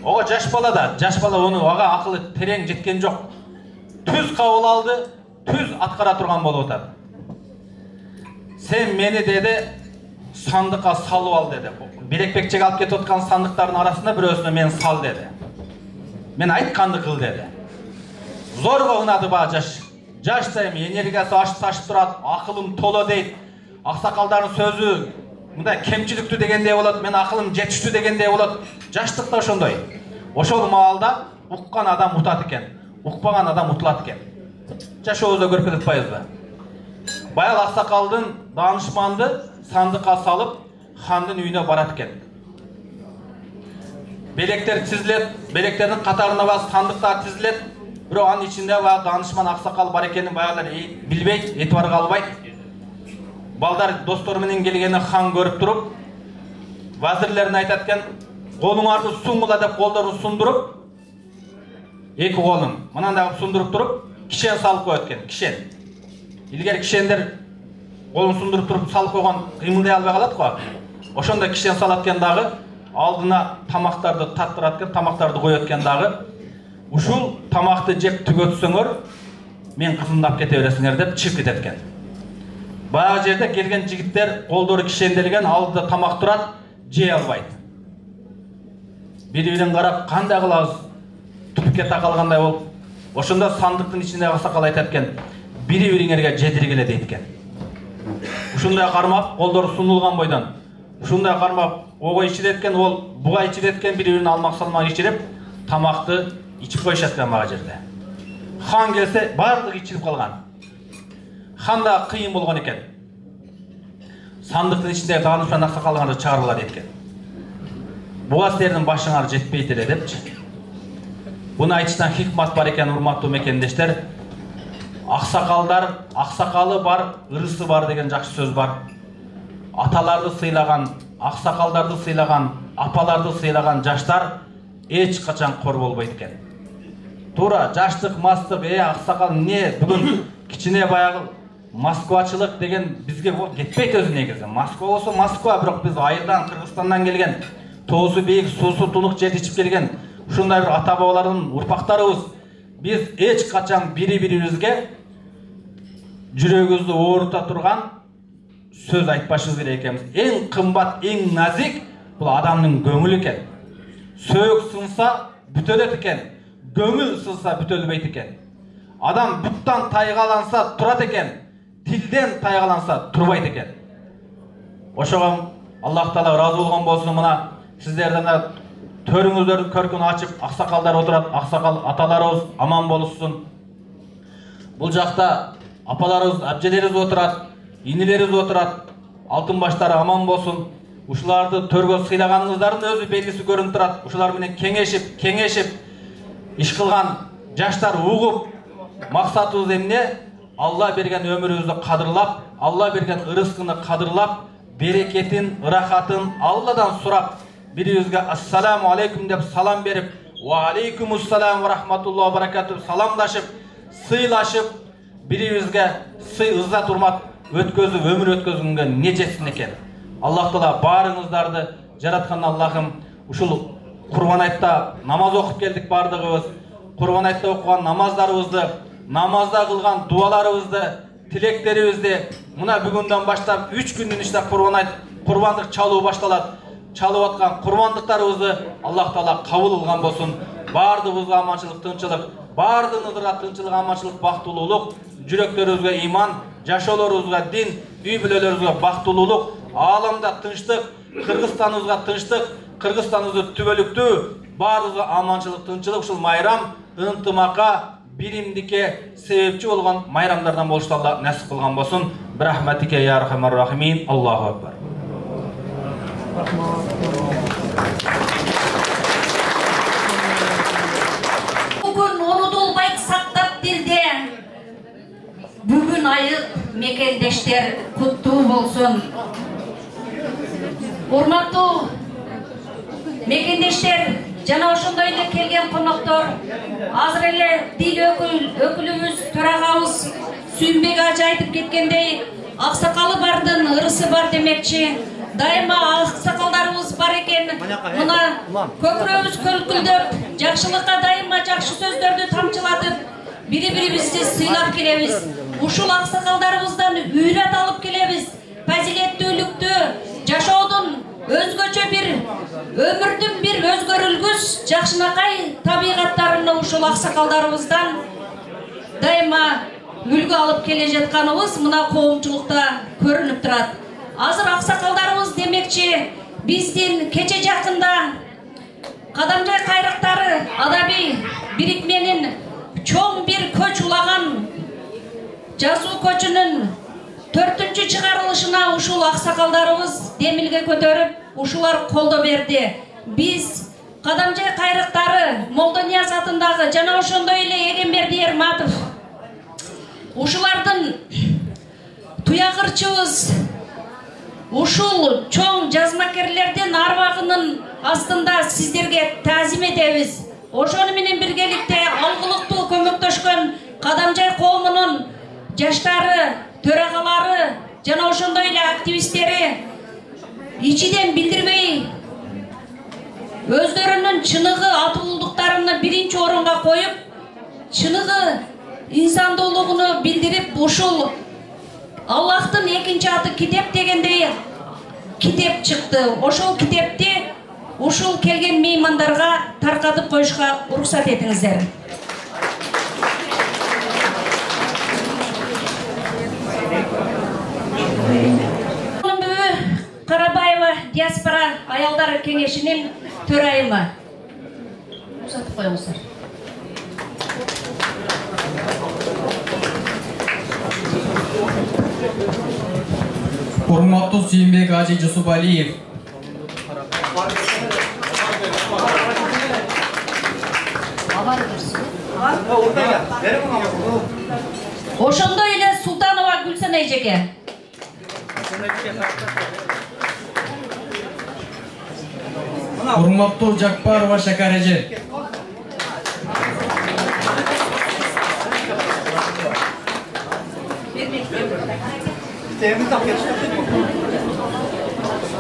Ого жаш бала ону ага акылы терең жеткен жок. Түз кабыл алды, түз аткара турган болуп атат. Сен мени деди, сандыкка салып ал деди. Белекбекчеге алып кетип аткан сандыктардын арасында бирөөсүнө мен сал деди. Мен айтканды кыл деди. Зорго ынады ба жаш. Жаш да эми энергиясы ашып турат, акылым толо дейт. Аксакалдардын сөзү мындай кемчиликтүү дегендей болот, мен акылым жетиштүү дегендей болот. Жаштыкта ошондой. Ошол маалда уккан адам утат экен, укпаган адам утулат экен. Жашообузда көрүп атпайбызбы? Баягы аксакалдын данышманды сандыкка салып, хандын үйүнө барат экен. Белектер тизилет, белектердин катарына бас сандыктар тизилет. Бирок анын ичинде баягы данышман аксакал бар экенин баягылар билбейт, этибарга албайт. Балдар достору менен келгени хан көрүп туруп, вазирлерине айтат экен, колуңарды суңгула деп колдорун сундуруп, эки колун мынандай сундуруп туруп, кишен салып коет экен, кишен. Илгери кишендер колун сундуруп туруп салып койгон кыймылдай албай калат го. Ошондо кишен салат экен дагы, алдына тамактарды таттырат экен, тамактарды коет экен дагы. Ушул тамакты жеп түгөтсөңөр, мен кызымды алып кете бересиңер деп чыгып кетет экен. Баягы жерде келген жигиттер колдору кишенделген, алдыда тамак турат, жей албайт. Бири-бирин карап, кандай кылабыз? Түпкө такалгандай болуп, ошондо сандыктын ичинде аксакал айтат экен, бири-бириңерге жедиргиле дейт экен. Ушундай кармап, колдору сунулган бойдон, ушундай кармап, ого ичирет экен, ол буга ичирет экен, бири-бирин алмак-салмак ичирип, тамакты ичип коюшат экен бага жерде. Хан келсе, баардыгы ичирип калган. Ханда кыйын болгон экен. Сандыктын ичинде данышман аксакалдарды чыгаргыла дейт экен. Буга силердин башыңар жетпейт эле депчи. Буну айтыштан хикмат бар экен, урматтуу мекендештер. Аксакалдар, аксакалы бар, ырысы бар деген жакшы сөз бар. Аталарды сыйлаган, аксакалдарды сыйлаган, апаларды сыйлаган жаштар эч качан кор болбойт экен. Туура жаштык, мастык, аксакал эмне бүгүн кичине баягы Москвачылык деген бизге кетпейт өзү негизи. Москва болсо Москва, бирок биз айылдан, Кыргызстандан келген, тоосу бийик, суусу тунук жерди ичип келген ушундай бир ата бабалардын урпактарыбыз. Биз эч качан бири-бирибизге жүрөгүбүздү оорута турган сөз айтпашыбыз керек экенбиз. Эң кымбат, эң назик бул адамдын көңүлү экен. Сөөк сынса бүтөлөт экен, көңүл сынса бүтөлбөйт экен. Адам буттан тайгаланса турат экен, тилден тайгаланса турбайт экен. Ошого Аллах Таала ыраазы болгон болсун. Мына сиздердин төрүңүздөрдүн көркүн ачып, аксакалдар отурат, аксакал аталарыбыз аман болушсун. Бул жакта апаларыбыз, абжелерибиз отурат, инилерибиз отурат, алтын баштары аман болсун. Ушуларды төргө сыйлаганыңыздардын өзү белгиси көрүнүп турат. Ушулар менен кеңешип иш кылган жаштар угуп, максатыбыз эмне? Алла берген өмүрүбүздү кадырлап, Алла берген ырыскыны кадырлап, берекетин, ырахатын Алладан сурап, бирибизге ассаламу алейкум деп салам берип, ва алейкумуссалам ва рахматуллахи ва баракатух саламдашып, сыйлашып, бирибизге сый, ыззат, урмат өткөзүп, өмүр өткөзгөнгө не жетсин экен. Аллах Таала баарыңыздарды жараткан Аллахым, ушул Курбан айтта намаз окуп келдик бардыгыбыз. Курбан айтта окуган намаздарыбызды, намазда кылган дуаларыбызды, тилектерибизди мына бүгүндөн баштап 3 күндүн ичинде курбандык чалуу башталат. Чалып аткан курбандыктарыбызды Аллах Таала кабыл кылган болсун. Бардыгыбызга аманчылык, тынчылык, бардыгыбызга тынчылык, аманчылык, бактылуулук, жүрөктөрүбүзгө иман, жашоолорубузга дин, үй бүлөлөрүбүзгө бактылуулук, ааламда тынчтык, Кыргызстаныбызга тынчтык, Кыргызстаныбызды түбөлүктүү, бардыгыбызга аманчылык, тынчылык, ушул майрам ынтымакка, биримдикке себепчи болгон майрамдардан болушту Алла насип кылган болсун. Бирахматике я архамар рахимин. Аллаху акбар. Бүгін оны долбайт сақтап дилде. Бүгін айык мекендештер құттуу болсын. Урматтуу мекендештер, жана ошондой эле келген коноктор, азыр эле дил өкүлүбүз, төрагабыз Сүйүнбек ажы айтып кеткендей, аксакалы бардын ырысы бар демекчи. Дайыма аксакалдарыбыз бар экен. Мына көкүрөбүз көлкүлдөп, жакшылыкка дайыма жакшы сөздөрдү тамчылатып, бири-бирибизди сыйлап келебиз. Ушул аксакалдарыбыздан үйрөт алып келебиз. Фазилеттүүлүктү, жашоодун өзгөчө бир өмүрдүн бир өзгөрүлгүс жакшынакай табигаттарыны ушул аксакалдарыбыздан дайыма үлгү алып келе жатканыбыз мына коомчулукта көрүнүп турат. Азыр аксакалдарыбыз демекчи, биздин кече жакында Кадамжай кайрыктары адаби бирикменин чоң бир көч улаган жазуу көчүнүн 4-чү чыгарылышына ушул аксакалдарыбыз демилге көтөрүп, ушулар колдо берди. Биз Кадамжай кайрыктары Молдонияз атындагы жана ошондой эле Эгемберди Эрматов ушулардын туягырчыбыз ушул чоң жазмакерлердин арбагынын астында сиздерге таазим этебиз. Ошону менен биргеликте алгылыктуу көмөктөшкөн Кадамжай коомунун жаштары, төрагалары жана ошондой эле активисттери ичиден билдирбей өздөрүнүн чыныгы атуулдуктарыны биринчи орунга коюп, чыныгы инсандуулугуну билдирип, ушул Аллахтын экинчи аты китеп дегендей китеп чыкты. Ошол китепти ушул келген меймандарга таркатып коюшка уруксат этиңиздер. Карабаева диаспора аялдар кеңешинин төрайымы. Узатып коюңуздар. Урматтуу Сүйүнбек ажы Жусупалиев. Ошондой эле Султанова Гүлсен эжеге. Урматтуу Жакпарова Шакар эже.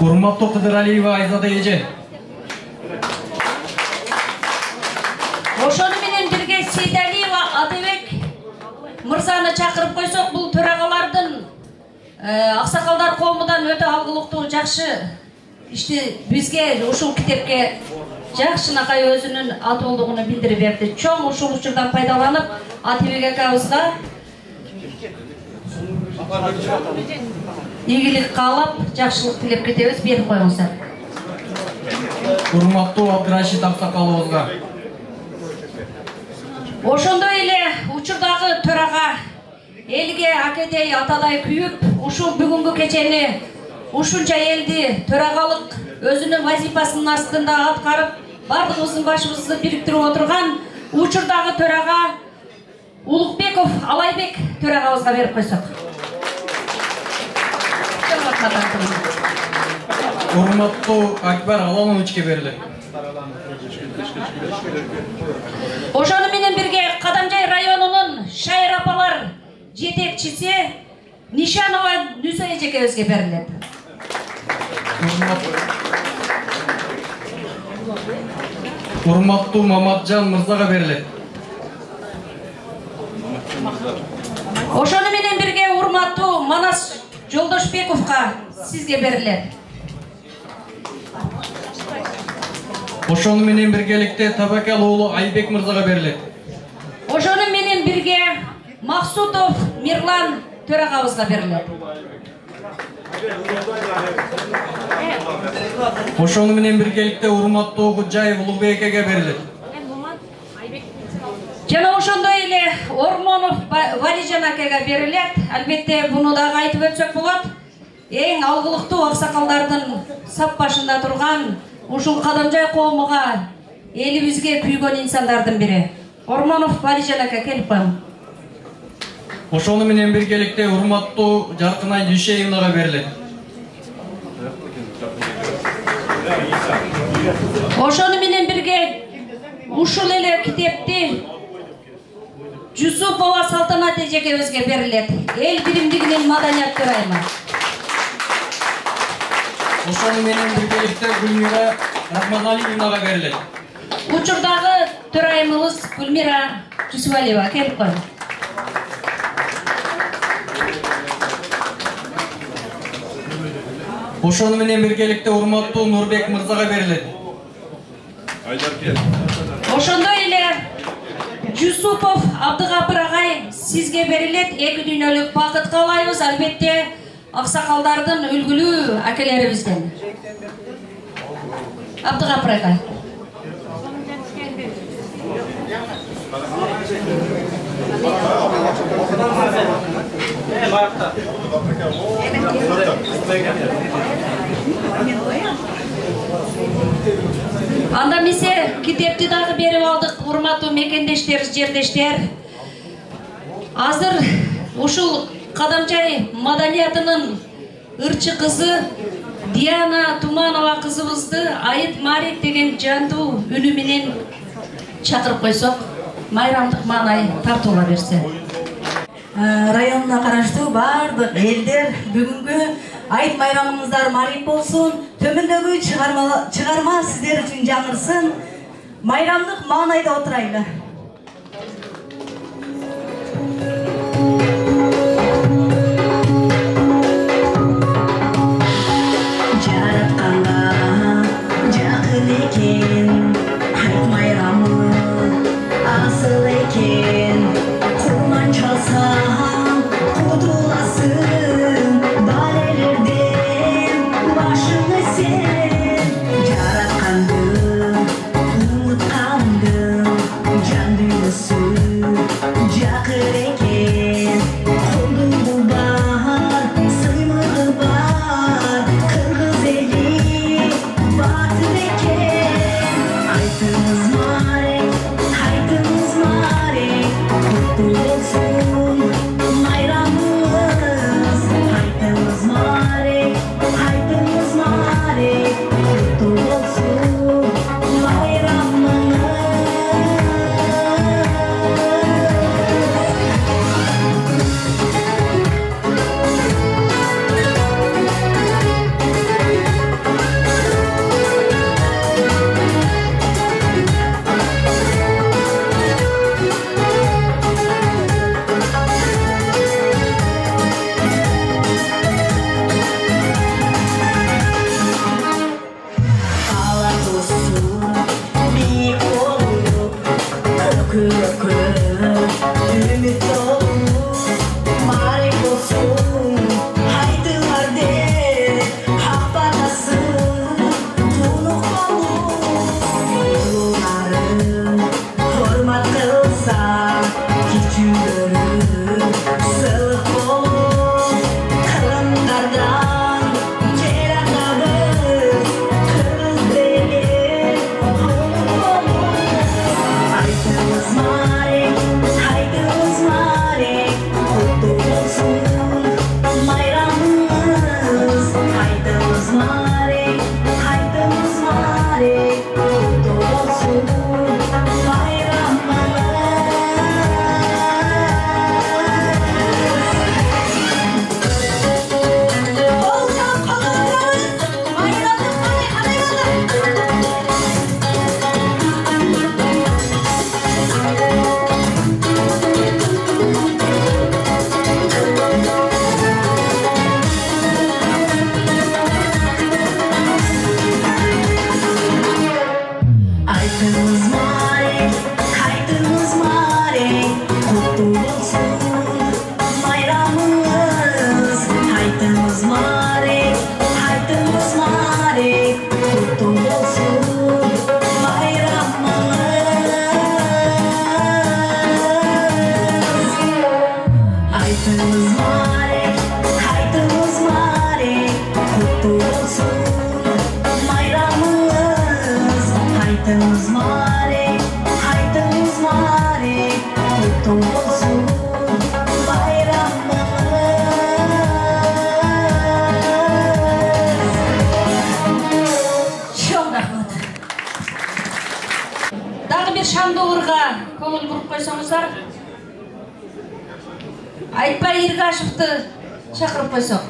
Урматтуу Кыдыралиева Айзада эже. Ошону менен бирге Сейдалиева Атыбек мырзаны чакырып койсок, бул төрагалардын аксакалдар коомундан өтө алгылыктуу жакшы ишти бизге ушул китепке жакшынакай өзүнүн атуулугуну билдирип берди. Чоң ушул учурдан пайдаланып Атыбек акабызга ийгилик каалап, жакшылык тилеп кетебиз. Берип коюңуздар. Урматтуу Абдырашид аксакалыбызга. Ошондой эле учурдагы төрага элге акедей атадай күйүп, ушул бүгүнкү кечени ушунча элди төрагалык өзүнүн вазифасынын астында аткарып, бардыгыбыздын башыбызды бириктирип отурган учурдагы төрага Улукбеков Алайбек төрагабызга берип койсок. Урматтуу Акбар Алановичке берилет. Ошону менен бирге Кадамжай районунун Шайыр апалар жетекчиси Нишанова Нүса эжекебизге берилет. Урматтуу Маматжан мырзага берилет. Ошону менен бирге урматтуу Манас Жолдошбековга сизге берилет. Ошону менен биргеликте Табакел уулу Айбек мырзага берилет. Ошону менен бирге Максутов Мирлан төрагабызга берилет. Ошону менен биргеликте урматтуу Куджаев Улукбекеге берилет. Жана ошондой эле Ормонов Валижан акеге берилет. Албетте буну дагы айтып өтсөк болот. Эң алгылыктуу аксакалдардын сап башында турган ушул Кадамжай коомуга элибизге күйгөн инсандардын бири. Ормонов Валижан аке келип коем. Ошону менен биргеликте урматтуу Жаркынай Дүйшеевнага берилет. Ошону менен бирге ушул эле китепти Жусупова Салтанат эжекебизге берилет. Эл биримдигинин маданият төрайымы. Ошону менен биргеликте Гүлмира Рахманалиевнага берилет. Учурдагы төрайымыбыз Гүлмира Жусупалиева келип коем. Ошону менен биргеликте урматтуу Нурбек мырзага берилет. Ошондой эле Жусупов Абдыгапыр агай сизге берилет. Эки дүйнөлүк бакыт каалайбыз. Албетте аксакалдардын үлгүлүү акелерибизден. Абдыгапыр агай. Анда эмесе китепти дагы берип алдык, урматтуу мекендештер, жердештер. Азыр ушул Кадамжай маданиятынын ырчы кызы Диана Туманова кызыбызды Айыт Марик деген жандуу үнү менен чакырып койсок, майрамдык маанай тартууга берсе. Районуна караштуу бардык элдер бүгүнкү Айыт майрамыңыздар марик болсун, төмөндөгү чыгарма сиздер үчүн жаңырсын. Майрамдык маанайда отурайлы. Жараткандым, умуткандым, Айтыңыз Марек, айтыңыз Марек, құтты болсын майрамыңыз. Айтыңыз Марек, құтты болсын байрамыңыз. Чоң рахмат. Дағы бір Шандоғырға көңіл бұрып қойсаңыздар. Айтбай Ергашевті шақырып қойсақ.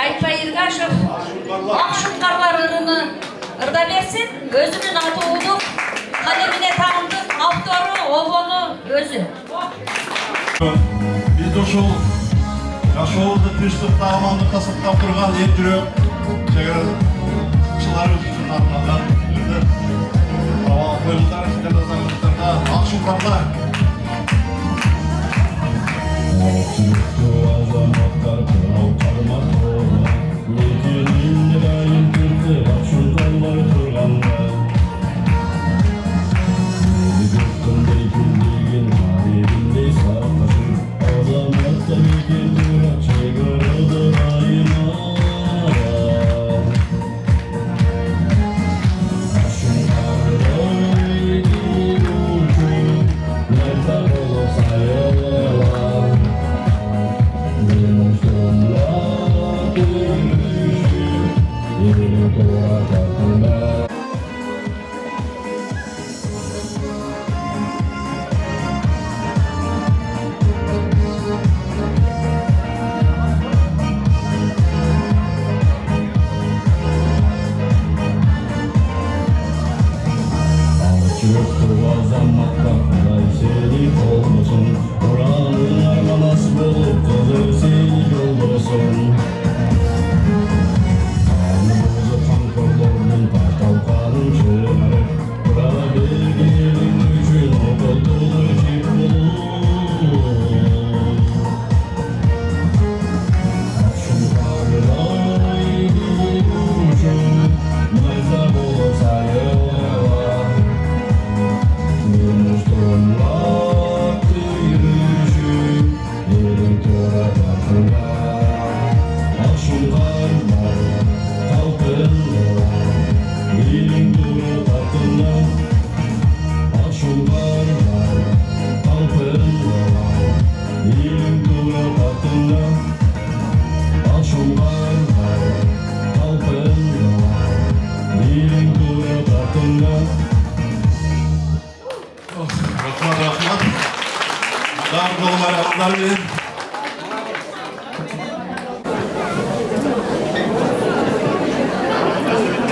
Айтбай Ергашев Ақшұңқарлар ырда берсін, өзінің атуының қалеміне тағындық авторы, обоны өзі. Бізді ошол жашообузду тынчтыкта амандыкка сактап турган эл жүрөк чыгарып үчүн арналган коюлдар азаматтарга Ақшұңқарлар.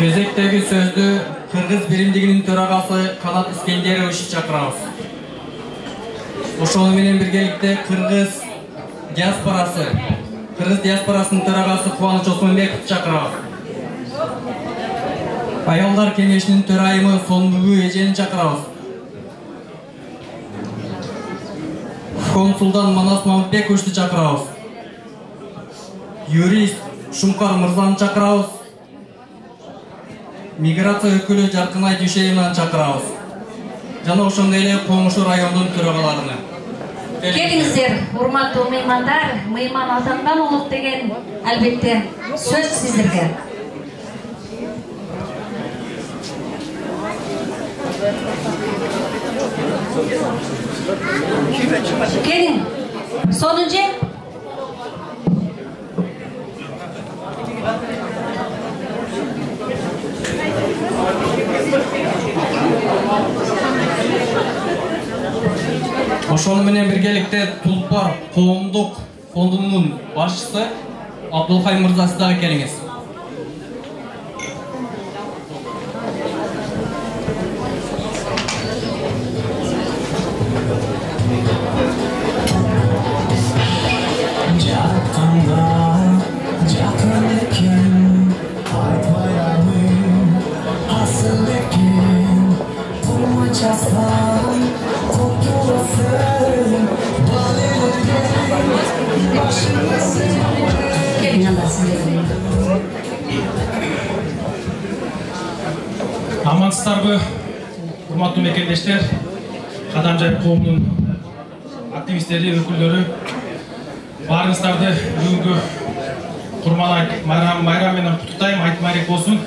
Кезектегі сөзді Кыргыз биримдигинин төрагасы Канат Искендерович чакырабыз. Ошол менен биргеликте Кыргыз диаспорасынын төрагасы Кубаныч Осмонбеков чакырабыз. Аялдар кеңешинин төрайымы Сонбүгү эжени чакырабыз. Консулдан Манас Мамытбековичти чакырабыз. Юрист Шумкар Мырзаны чакырабыз. Миграция өкүлү Жаркынай Дүйшеевнаны чакырабыз. Жана ошондой эле Коңшу районунун төрагаларыны. Келиңиздер, урматтуу меймандар, мейман атанган улук деген албетте сөз сиздерге. Келиң, сонунчу Ошону менен биргеликте Тулпар коомдук фондунун башчысы Абдулхай мырза сиз дагы келиңиз. Амансыздарбы, урматтуу мекендештер, Кадамжай коомунун активисттери, өкүлдөрү, баарыңыздарды бүгүнкү Курман майрамы менен куттуктайм, айт майрек болсун.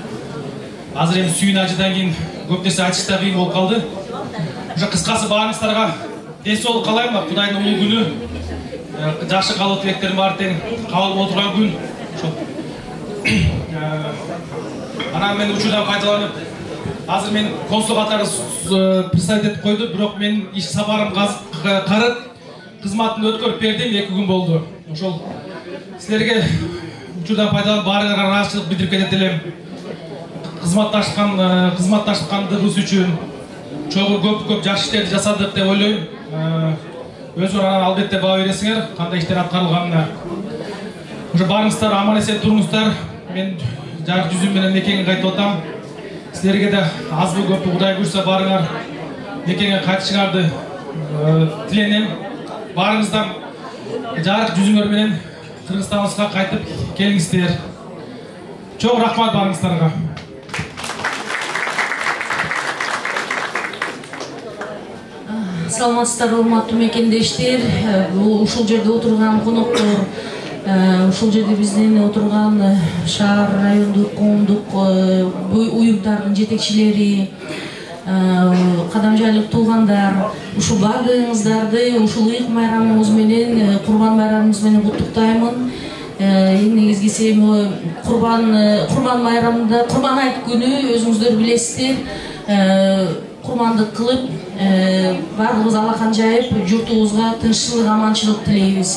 Азыр эми сүйүн ажыдан кийин көп нерсе айтышта кыйын болуп калды. Уже кыскасы баарыңыздарга ден соолук каалайм, Кудайдын улуу күнү, жакшы каалоо тилектерим бар тең кабыл болуп турган күн. Анан мен учурдан кайталанып, азыр мен консул катары представить этип койду, бирок мен иш сапарым карып, кызматымды өткөрүп бердим, 2 күн болду. Ошол силерге учурдан пайдаланып баарыңарга ыраазычылык билдирип кетет элем. Кызматташкандыгыбыз үчүн чогуу көп жакшы иштерди жасадык деп ойлойм. Өзүңөр анан албетте баа бересиңер, кандай иштер аткарылганына. Уже баарыңыздар аман эсен туруңуздар. Мен жарык жүзүм менен мекенге кайтып атам. Силерге да азбы көппү Кудай буйрса баарыңар мекенге кайтышыңарды тиленем. Баарыңыздан жарык жүзүңөр менен Кыргызстаныбызга кайтып келиңиздер. Чоң рахмат баарыңыздарга. Саламатсыздар, урматтуу мекендештер, ушул жерде отурган коноктор, ушул жерде биздин отурган шаар, райондук, коомдук уюмдардын жетекчилери, кадамжайлык туугандар, ушул баардыгыңыздарды ушул ыйык майрамыбыз менен, Курбан майрамыбыз менен куттуктаймын. Эң негизгиси Курбан майрамында, Курбан айт күнү өзүңүздөр билесиздер, курмандык кылып, баардыгыбыз алакан жайып, журтубузга тынччылык, аманчылык тилейбиз.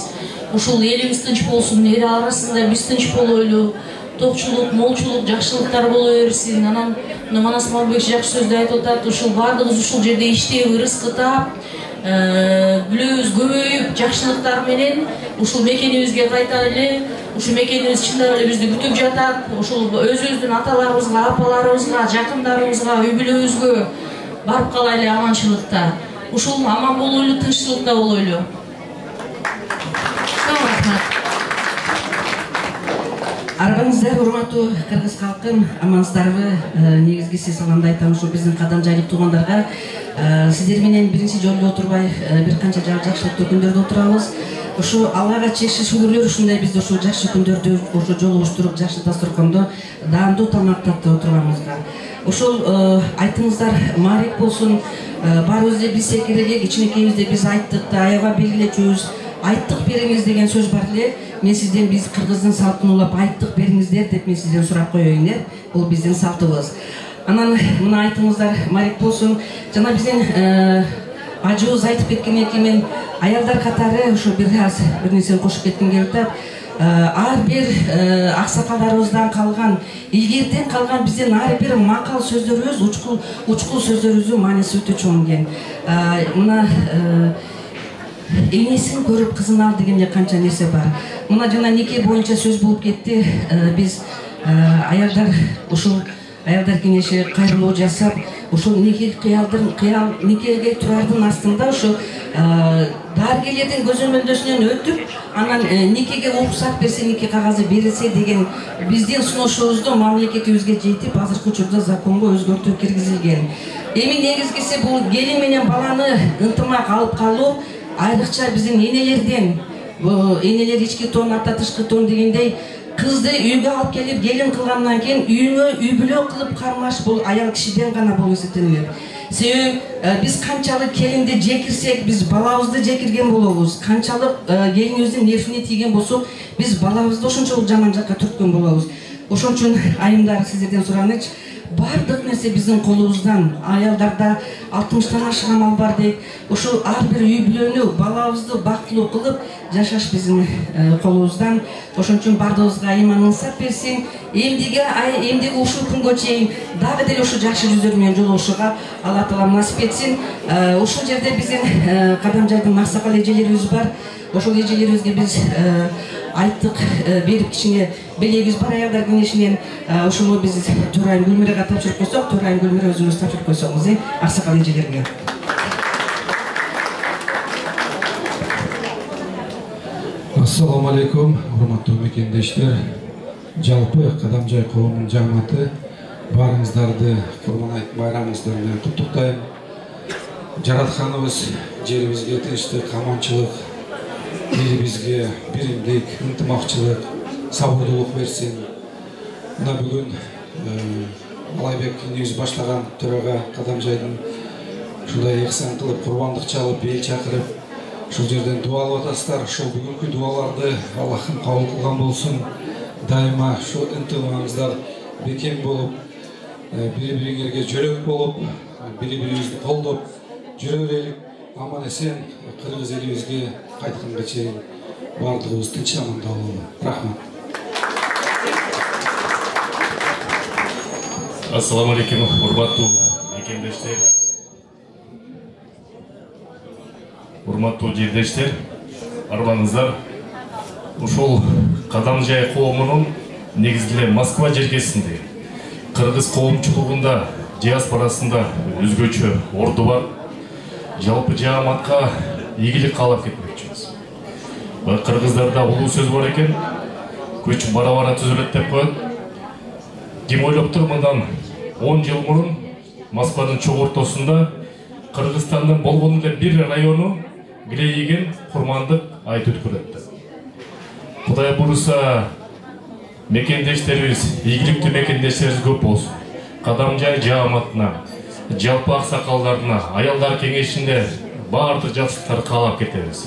Ушул элибиз тынч болсун, эл арасында биз тынч болойлу. токчулук, молчулук, жакшылыктар боло берсин. Анан Манас Мамбек жакшы сөздү айтып атат, ушул баардыгыбыз ушул жерде иштеп, ырыскы таап, билүүбүз көбөйүп, жакшылыктар менен ушул мекенибизге кайтайлы. Ушул мекенибиз чындап эле бизди күтүп жатат. Ушул өзүбүздүн аталарыбызга, апаларыбызга, жакындарыбызга, үй бүлөбүзгө барып калайлы аманчылыкта. Ушул аман болойлу, тынччылыкта болойлу. Арбаңыздар, урматтуу кыргыз калкым, амансыздарбы? Негизгиси саламды айтам ушул биздин кадамжайлык туугандарга. Сиздер менен биринчи жолу отурбай, бир канча жакшылыктуу күндөрдө отурабыз. Ошо Аллага чексиз шүгүрлөр ушундай бизди ушул жакшы күндөрдү ошо жолугуштуруп, жакшы дасторкондо даамдуу тамак таттап отурганыбызга. Ошол айтыңыздар маариф болсун, баарыбыз эле билсек керек, кичинекейибизде биз айттык да, аябай белгилечүбүз. Айттык бериңиз деген сөз бар эле. Мен сизден биз кыргыздын салтын улап айттык бериңиздер деп мен сизден сурап коеюн, бул биздин салтыбыз. Анан мына айтыңыздар маариф болсун. Жана биздин ажыбыз айтып кеткен экен, мен аялдар катары ошо бир аз бир нерсени кошуп кетким келип атат. Ар бир аксакалдарыбыздан калган, илгертен калган биздин ар бир макал сөздөрүбүз, учкул сөздөрүбүздүн мааниси өтө чоң экен. Мына энесин көрүп кызын ал дегенде канча нерсе бар. Мына жана неке боюнча сөз болуп кетти. Биз аялдар ушул аялдар кеңеши кайрылуу жасап, ушул некеге турардын астында ошо дарыгерлердин көзөмөлдөсүнөн өтүп, анан некеге уруксат берсе, неке кагазы берилсе деген биздин сунушубузду мамлекетибизге жетип, азыркы учурда законго өзгөртүү киргизилген. Эми негизгиси бул келин менен баланы ынтымак алып калуу, айрыкча биздин энелерден, энелер ички тон, ата тышкы тон дегендей, кызды үйгө алып келип келин кылгандан кийин үйүңө үй бүлө кылып кармаш бул аял кишиден гана болуп эсептелет. Себеби биз канчалык келинди жекирсек, биз балабызды жекирген болобуз. Канчалык келинибиздин нервине тийген болсок, биз балабызды ошончолук жаман жакка түрткөн болобуз. Ошон үчүн айымдар сиздерден суранычы, бардык нерсе биздин колубуздан. Аялдарда 60-тан ашкан мал бар дейт. Ошол ар бир үй бүлөнү, балабызды бактылуу кылып жашаш биздин колубуздан. Ошон үчүн бардыгыбызга иман ынсап берсин. Эмдиги ушул күнгө чейин дагы деле ушул жакшы жүздөр менен жолугушууга Алла Таала насип этсин. Ушул жерде биздин кадамжайдын аксакал эжелерибиз бар. Ошол эжелерибизге биз айттык, берип кичине белегибиз бар аялдар кеңешинен. Ошону биз Төрайым Гүлмирага тапшырып койсок, Төрайым Гүлмира өзүңүз тапшырып койсоңуз, аксакал эжелерге. Ассаламу алейкум, урматтуу мекендештер. Жалпы Кадамжай коомунун жамааты баарыңыздарды Курбан айт байрамыңыздар менен куттуктайм. Жаратканыбыз жерибизге тынчтык, аманчылык, элибизге биримдик, ынтымакчылык, сабырдуулук берсин. Мына бүгүн Алайбек негиз баштаган төрага Кадамжайдын ушундай ыхсан кылып, курбандык чалып, эл чакырып, ушул жерден дуа алып атасыздар. Ошол бүгүнкү дуаларды Аллахым кабыл кылган болсун. Дайыма ушул ынтымагыңыздар бекем болуп, бири-бириңерге жөрөк болуп, бири-бирибизди колдоп жүрө берелик. Аман эсен кыргыз элибизге кайтканга чейин бардыгыбыз тынч аманда бололу. Рахмат. Ассаламу алейкум, урматтуу мекендештер, урматтуу жердештер, арбаңыздар. Ушул Кадамжай коомунун негизги Москва жергесинде кыргыз коомчулугунда, диаспорасында өзгөчө орду бар. Жалпы жааматка ийгилик каалап кетмекчибиз. Кыргыздарда улуу сөз бар экен, көч бара-бара түзөлөт деп коет. Ким ойлоптур, мындан 10 жыл мурун Москванын чоң ортосунда Кыргызстандын болгон эле бир району Грейген курмандык айт өткөрөттү. Кудай буюрса, мекендештерибиз, ийгиликтүү мекендештерибиз көп болсун. Кадамжай жааматына, жалпы аксакалдарына, аялдар кеңешинде баардык жакшылыктарды каалап кетебиз.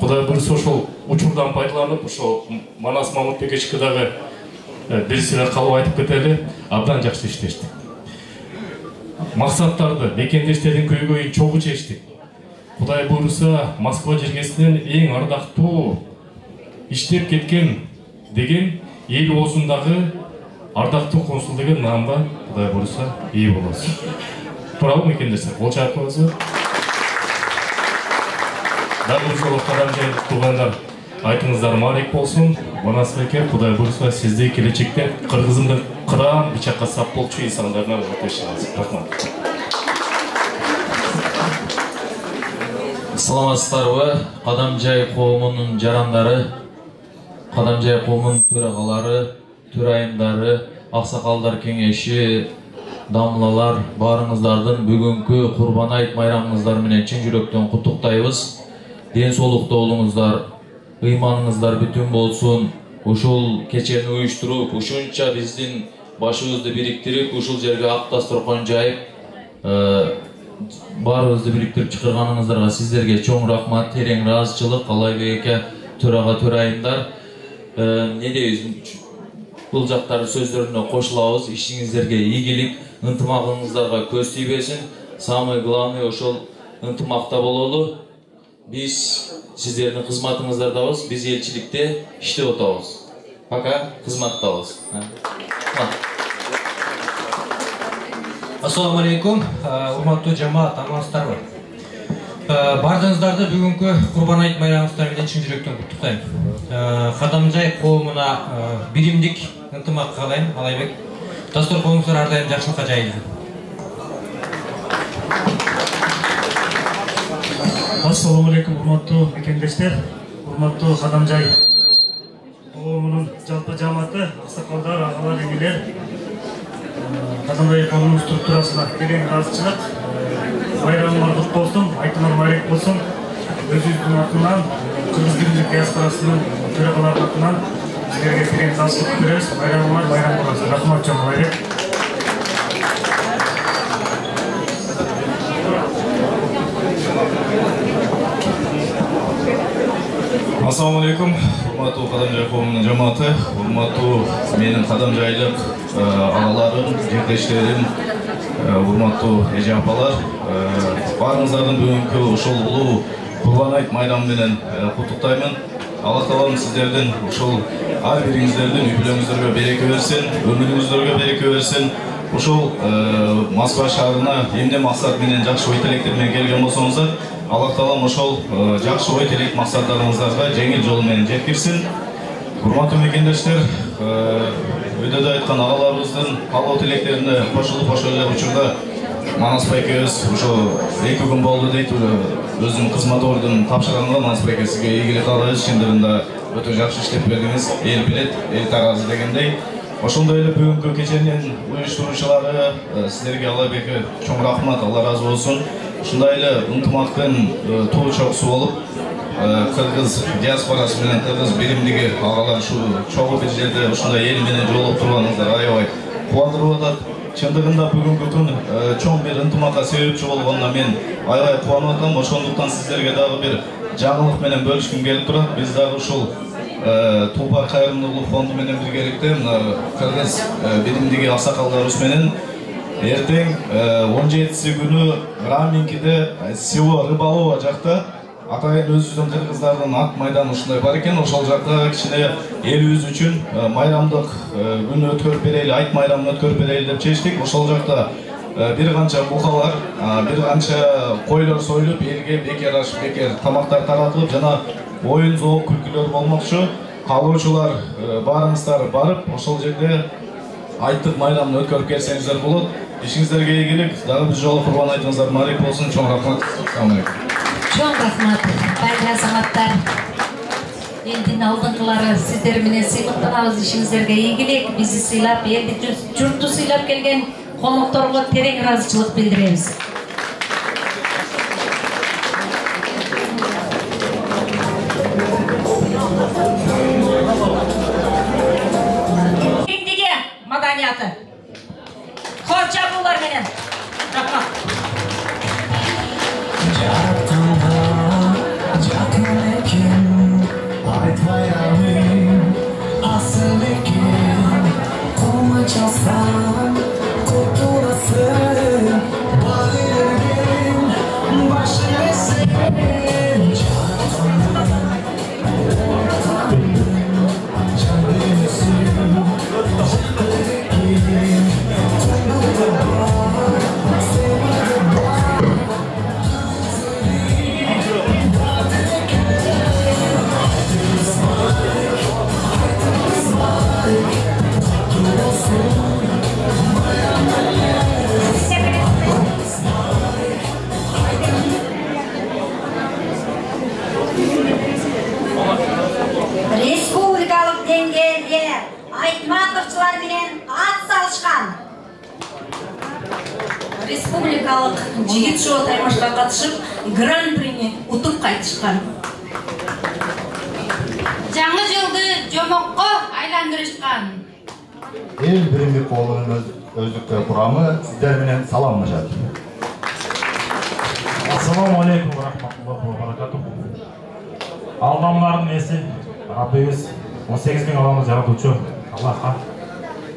Кудай буюрса ошол учурдан пайдаланып, ошол Манас Мамытбек ичкидагы бир сыйра калып айтып кетели, абдан жакшы иштештик. Максаттарды, мекендештердин көйгөйүн чогуу чечтик. Кудай буюрса, Москва жергесинен эң ардактуу иштеп кеткен деген эл оозундагы ардактуу консул деген наамга Кудай буйруса ээ болосуз. Туурабы мекендештер? Кол чаап коесузбу? Дагы бир жолу кадамжайлык туугандар, айтыңыздар маарек болсун. Манас бекер, Кудай буйруса сизди келечекте Кыргызымдын кыран бычакка сап болчу инсандарына өтөшүңүз. Рахмат. Саламатсыздарбы? Кадамжай коомунун жарандары, Кадамжай коомунун төрагалары, төрайымдары, аксакалдар кеңеши, дамлалар, баарыңыздардын бүгүнкү Курбан айт майрамыңыздар менен чын жүрөктөн куттуктайбыз. Ден соолукта болуңуздар, ыйманыңыздар бүтүн болсун. Ушул кечени уюштуруп, ушунча биздин башыбызды бириктирип, ушул жерге ак дасторкон жайып, баарыбызды бириктирип чакырганыңыздарга сиздерге чоң рахмат, терең ыраазычылык. Алайбек эке, төрага, төрайымдар, не дейбиз? Бул жактары сөздөрүнө кошулабыз. Ишиңиздерге ийгилик, ынтымагыңыздарга көз тийбесин. Самый главный ошол ынтымакта бололу. Биз сиздердин кызматыңыздардабыз, биз элчиликте иштеп атабыз. Пока кызматтабыз. Ассаламу алейкум, урматтуу жамаат, амансыздарбы? Бардыңыздарды бүгүнкү Курбан айт майрамыңыздар менен чын жүрөктөн куттуктайм. Кадамжай коомуна биримдик, ынтымак каалайм. Алайбек, дасторконуңуздар ар дайым жакшылыкка жайылсын. Ассаламу алейкум, урматтуу мекендештер, урматтуу Кадамжай коомунун жалпы жамааты, аксакалдар, агалар, энелер, Кадамжай коомунун структурасына терең ыраазычылык. Майрамыңар кут болсун, айтыңар маарек болсун. Өзүбүздүн атынан, Кыргыз биримдик диаспорасынын төрагаларынын атынан силерге терең таасирот беребиз. Майрамыңар байрам болсун. Рахмат чоң маарек. Ассаламу алейкум, урматтуу Кадамжай коомунун жамааты, урматтуу менин кадамжайлык агаларым, жекдештерим, урматтуу эже апалар, баарыңыздардын бүгүнкү ушул улуу Курбан айт майрамы менен куттуктаймын. Аллах таалам сиздердин ушул ар бириңиздердин үй бүлөңүздөргө береке берсин, өмүрүңүздөргө береке берсин. Ушул Москва шаарына эмне максат менен жакшы ой тилектер менен келген болсоңуздар, Аллах таалам ошол жакшы ой тилек максаттарыңыздарга жеңил жол менен жеткирсин. Урматтуу мекендештер, өйдөдө айткан агаларыбыздын каалоо тилектерине кошулуп, ошол эле учурда Манас байкебиз ошо 2 күн болду дейт, өзүнүн кызмат ордун тапшырганга Манас байке сизге ийгилик каалайбыз. Чындыгында өтө жакшы иштеп бердиңиз, эл билет, эл таразы дегендей. Ошондой эле бүгүнкү кеченин уюштуруучулары сиздерге Алайбек чоң рахмат, Алла ыраазы болсун. Ушундай эле ынтымактын туу чокусу болуп, Кыргыз диаспорасы менен Кыргыз биримдиги агалар ушул чогуу бир жерде ушундай эл менен жолугуп турганыңыздар аябай кубандырып атат. Чындыгында бүгүнкү күн чоң бир ынтымакка себепчи болгонуна мен аябай кубанып атам. Ошондуктан сиздерге дагы бир жаңылык менен бөлүшкүм келип турат. Биз дагы ушул Тулпар кайрымдуулук фонду менен биргеликте Кыргыз биримдиги аксакалдарыбыз менен эртең 17 күнү Раминкиде село Рыбалово жакта атайын өзүбүздүн кыргыздардын ат майданы ушундай бар экен. Ошол жакта кичине элибиз үчүн майрамдык күн өткөрүп берели, айт майрамын өткөрүп берели деп чечтик. Ошол жакта бир канча букалар, бир канча койлор союлуп, элге бекер аш, бекер тамактар таратылып, жана оюн зоок күлкүлөр болмокчу. Каалоочулар баарыңыздар барып, ошол жерде айттык майрамын өткөрүп келсеңиздер болот. Ишиңиздерге ийгилик, дагы бир жолу Курбан айтыңыздар маарек болсун. Чоң рахмат. Ассаламу алейкум. Чоң рахмат, байыры азаматтар. Элдин алдыңкылары сиздер менен сыйлыктанабыз, ишиңиздерге ийгилик. Бизи сыйлап, элди журтту сыйлап келген конокторго терең ыраазычылык билдиребиз. Биримдиги маданияты. Кол чабуулар менен. Рахмат. республикалык жигит шоу таймашка катышып, гран-прини утуп кайтышкан. Жаңы жылды жомокко айландырышкан. Эл биримдик коомунун өздүктүү курамы сиздер менен саламлашат. Ассаламу алейкум ва рахматуллахи ва баракатух. Алдамлардын эси Раббыбыз 18 000 адамды жаратуучу Аллахка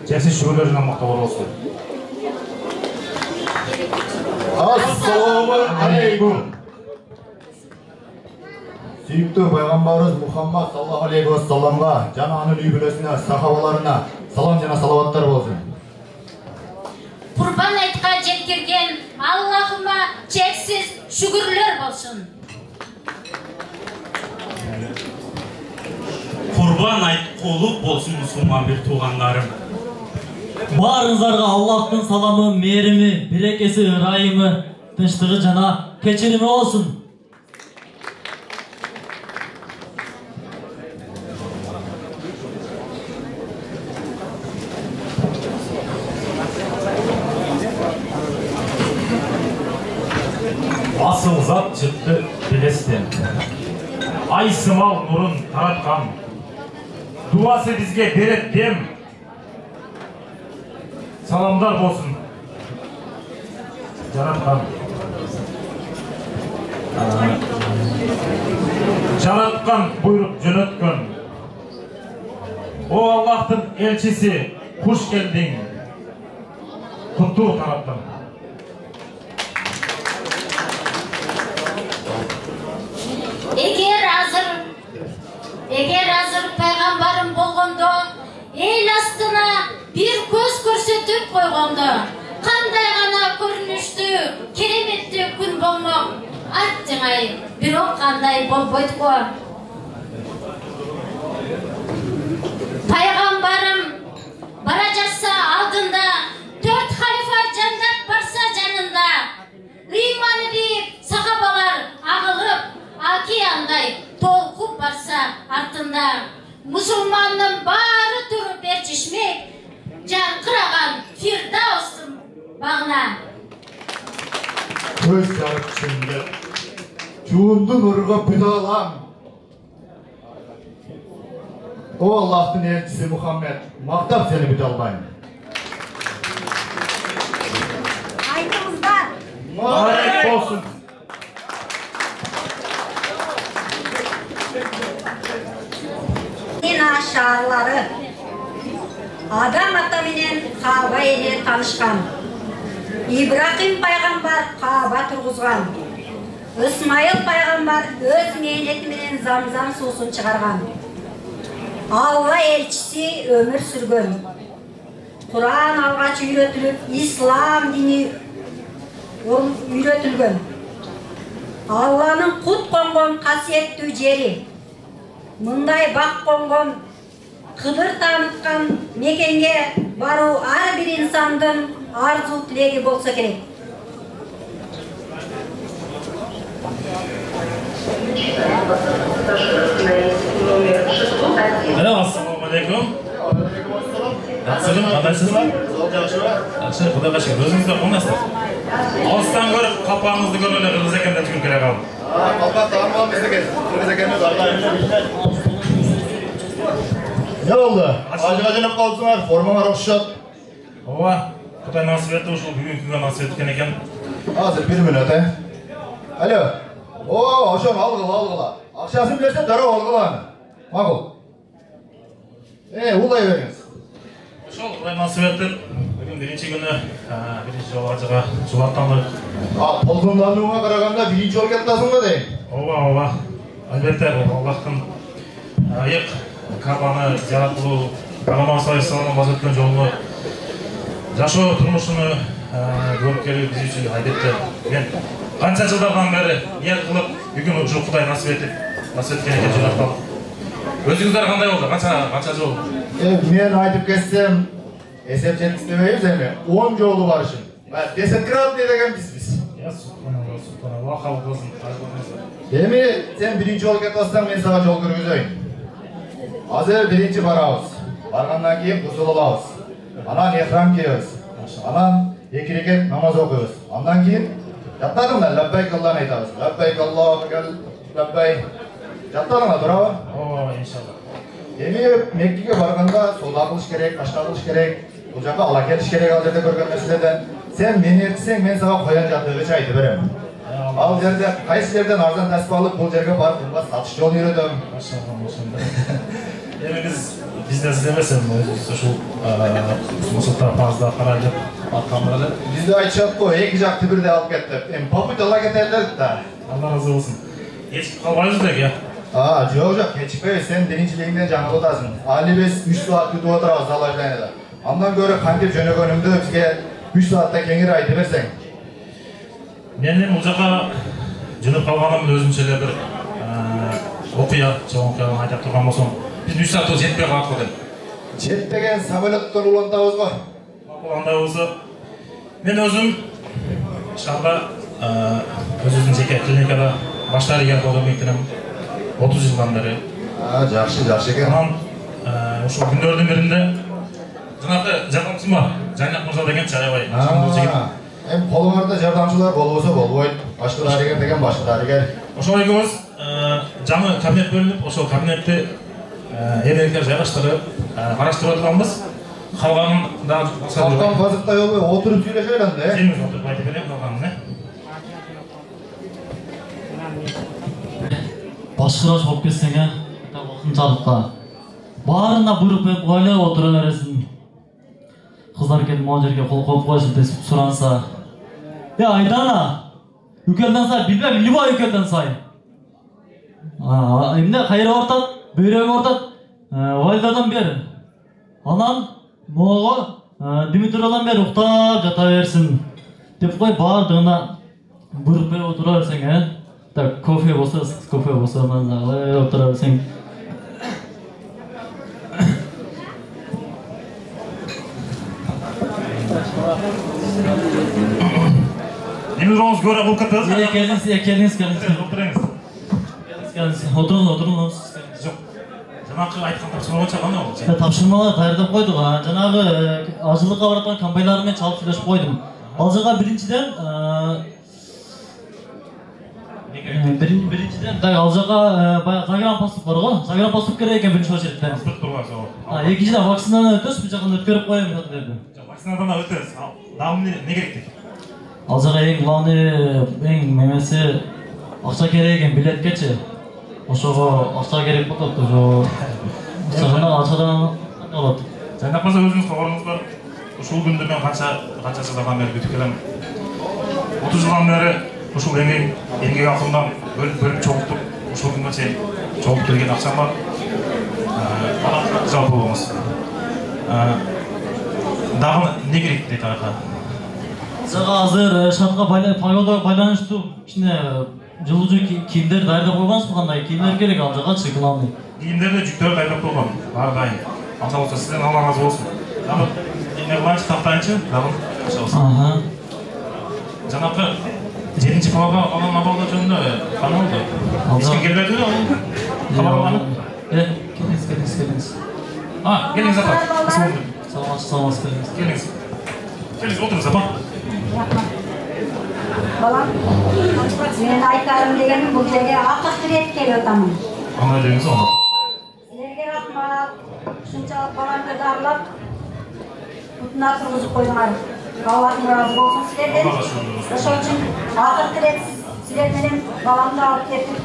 чексиз шүгүрлөр жана мактоолор болсун. Ассаламу алейкум. Сүйүктүү пайгамбарыбыз Мухаммад саллаллаху алейхи ва салламга жана анын үй бүлөсүнө, сахабаларына салам жана салаваттар болсун. Курбан айтка жеткирген Аллахыма чексиз шүгүрлөр болсун. Курбан айт кулук болсун мусулман бир туугандарым. Барыңыздарга Аллахтын саламы, мээрими, берекеси, ырайымы, тынчтыгы жана кечирими болсун. Асыл зат жытты белестен, ай сымал нурун тараткан, дуасы бизге берет дем, саламдар болсун жараткан. Жараткан буйрук жөнөткөн, о Аллахтын элчиси, куш келдиң, куттуу тараптан. Эгер азыр пайгамбарым болгондо, эл астына бир көз көрсөтүп койгондо, кандай гана көрүнүштүү, кереметтүү күн болмок. Аттыңай, бирок кандай болбойт го. Пайгамбарым бара жатса алдында, 4 халифа жандап барса жанында, ыйманы бийик сахабалар агылып, океандай толкуп барса артында, мусулмандын баары туруп ээрчишмек, жаркыраган Фирдаустун багына. Көз жарык чыңды, жуунду нурга пыдалам. О Аллахтын элчиси Мухаммед, мактап сени бүт албайм. Айтыңыздар. Мубарак болсун. Aşağıları Adam ata менен Кааба эне танышкан. Ибрахим пайгамбар Кааба тургузган. Исмайыл пайгамбар өз мээнети менен Замзам суусун чыгарган. Алла элчиси өмүр сүргөн. Куран алгач үйрөтүлүп, ислам дини үйрөтүлгөн. Алланын кут конгон касиеттүү жери. Мындай бак конгон, кыдыр таныткан мекенге баруу ар бир инсандын арзу тилеги болсо керек. Ассаламу алейкум. Жақсылым, қандайсыздар? Жақсы, Құдайға шүкір. Өзіңіздер қоңдайсыздар? Алыстан көріп, қапаңызды көріп, қырғыз екенде түгін келе қалды. Қалпақ тағамған біздіген, қырғыз екенде не болды? Ажыға жинап қалдыңар, формаңар ұқшат. Ова, Құдай насып етті, ұшыл бүгін күнге насып еткен екен. Азыр, бір минут, Алло. О, ошон алғыла. Ақшасын берсе, дарау алғыланы. Мағыл. Улай беріңіз. Ошол, Құдай насып етті. Бүгін бірінші күні, бірінші жол ажыға жылаттандық. Толқындануға қарағанда бірінші жол кеттасың ба дейін? Ова. Әлбетте, Аллахтың айық Кабаны зиярат кылуу, Пайгамбар саллаллаху алейхи вассаламдын баш өткөн жолуну жашоо турмушуну көрүп келүү биз үчүн адетте. Мен канча жылдардан бери ниет кылып, бүгүн ушул Кудай насып эткен экен жыйнап. Өзүңүздөр кандай болду? Канча жол? Мен айтып кетсем, эсеп жеткизбейбиз эми. 10 жолу барышын. Десеткратный деген биз. Субханаллах, кабыл кылсын. Эми сен биринчи жол кетсең, мен сага жол көргүзөйүн. Азыр биринчи барабыз. Баргандан кийин кусул алабыз. Анан эхрам кийебиз. Анан 2 rekat namoz o'qiymiz. Ondan keyin jatladinglar, labbayk Allohni aytamiz. Labbayk Allohga labbayk. Jatladinglar, bravo. Inshaalloh. Endi Mekkaga borganda savdo qilish kerak, boshqa qilish kerak, bu yoqqa ola kelish kerak hozirda ko'rgan narsalardan. Sen meni aytsang, men sana qo'yan jatlig'icha aytib beraman. Al yerda qaysi yerdan arzon tasbih olib, bu yerga borib, qimmat sotish yo'lini yurdim. Endi bizda izlamasan, shu musultar fazla qarayib atqanlar. Bizda aytishadi-ku, ikki joqni birda olib ketdi. Endi poput Alloh ketadi-da. Alloh razı olsun. Hech qolmaysizlar-ku. Yo'q, kechikmay, sen birinchiligingdan jangoq o'tasan. Ali biz 3 soat kutib o'tiramiz Allohdan. Ondan ko'ra qanday jo'naganimda bizga 3 soatda kengira aytib bersang. Men bu yoqqa jo'nab qolganimni o'zimcha bir o'qiya, cho'nqani aytib turgan bo'lsam, biz 3 soat jetpay qoldik. Jetpagan samolyotdan ulandabizmi? Ulandabizmi? Men o'zim shahar o'zimizning jeka klinikada boshlariga bo'lgan ekanman. 30 yıldan beri. Yaxshi ekan. O'sha kunlarning birida janobi jardamchim bor. Jannat Mirzo degan chayvoy. Hem qo'llarda jardamchilar bo'lsa bo'lmaydi. Boshqalariga degan boshqalariga. O'sha ikkomiz jami kabinet bo'linib, o'sha kabinetda erkaklar joylashtirib, qarashtirib o'tiramiz. Qolganida Qalqon vazifda yo'q, o'tirib söylashaylik-da. Semiz o'tirib aytib beraylik qolganini. Başkıraş olup ketsen ya, vaqtinchalikqa. Barına buyruq berip oylab o'tiraversin. Qizlar kelib mo'jerga qo'l qo'yib qo'ysin deb so'ransa. Ya Aydana, ukeldan say, bilmem liboy ukeldan say. Endi qayerga o'rtat, buyruq o'rtat, validadan beri. Anam mo'g'o Dimitriyadan beri uxtab yotaversin deb qo'y, bardığına buyruq berib o'tiraversan ya. Kofe olsa manzara o'tiraversin. Nimroz ko'ra bo'lib ketdingiz? Keldingiz. O'tiringiz. O'tiring. Yo'q. Janobi aytgan topshirmalar qanday bo'ldi? Topshirmalar tayyorlab qo'ydik. Janobi ojizlikqa borayotgan kompaniyalarimga chalib söylashib qo'ydim. Hozirga birinchidan birinchidan aljaga zagram pasport bor-ku. Zagram pasport kerak ekan birinchi очередьda. Pasport turibsiz. Ikkinchidan vaksinadan o'tish, bu yoqdan o'tkazib qo'yamiz dedi. Vaksinadan o'tasiz. Davomli ne kerak dedi? Aljaga eng glавный, eng nimasi ақша kerak ekan biletgacha. O'shaga ақша kerak bo'ldi, o'shaga ақшадан oladi. Jannat Mirzo o'zingiz xabaringiz bor. Shu kunda men qancha yildan beri kutib kelaman. 30 yildan beri Uşul emgek akımdan bölüp çoğultup, uşul güngacha çoğulup kelgen akşam var. Жалпы болыңыз. Дағы не керек дейді аға? Саға азыр шартқа байланыштуу кичине жылуу кийимдер даярдап койгонсузбу, кандай кийимдер керек ал жагачы главный? Кийимдерди жүктөр даярдап койгон, баары дайын. Анда болсо сизден Алла разы болсун. Дагы эме кылайынчы, тактайынчы, дагы аша болсун. Жанакы 7-ci baba olan aballa jönündө кандай болду? Ешким келбедиби ал? Кабарланып? Келиңиz. Келиңиz апа. Саламатсыз келиңиз. Келиңиz, отуруңуз апа. Балам, мен айтарым дегеним бул жерге акыл кирет келип атамын. Кандай дегенсиз аны? Силерге рахмат. Ушунчалык баламды дарылап, бутуна тургузуп койдуңар. Аллахым разы болсун силерден. Ошол үчүн акыл кирет силер менен баламды алып кетип,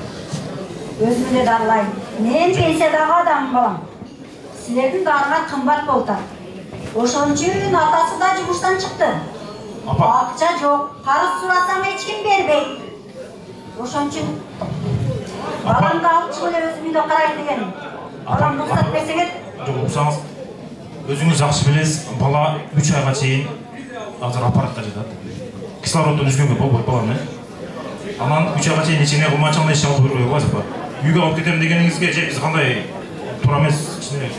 өзүмдү да дарылайм. Мен пенсиядагы адаммын балам. Силердин дарыган кымбат болуп атат. Ошон үчүн атасы да жумуштан чыкты. Акча жок, карыз сурасам эч ким бербейт. Ошон үчүн баламды алып чыгып эле өзүм үйдө карайын дегеним. Балам рухсат берсеңер. Жок, уксаңыз өзүңүз жакшы билесиз, бала 3 айга чейин азыр аппаратта жатат. Кислороддон үзгөнгө болбойт баланы. Анан 3 айга чейин эчине кылмачаңда эч алып бербей коесуз ба? Үйгө алып кетем дегениңизге же биз кандай туура эмес кичине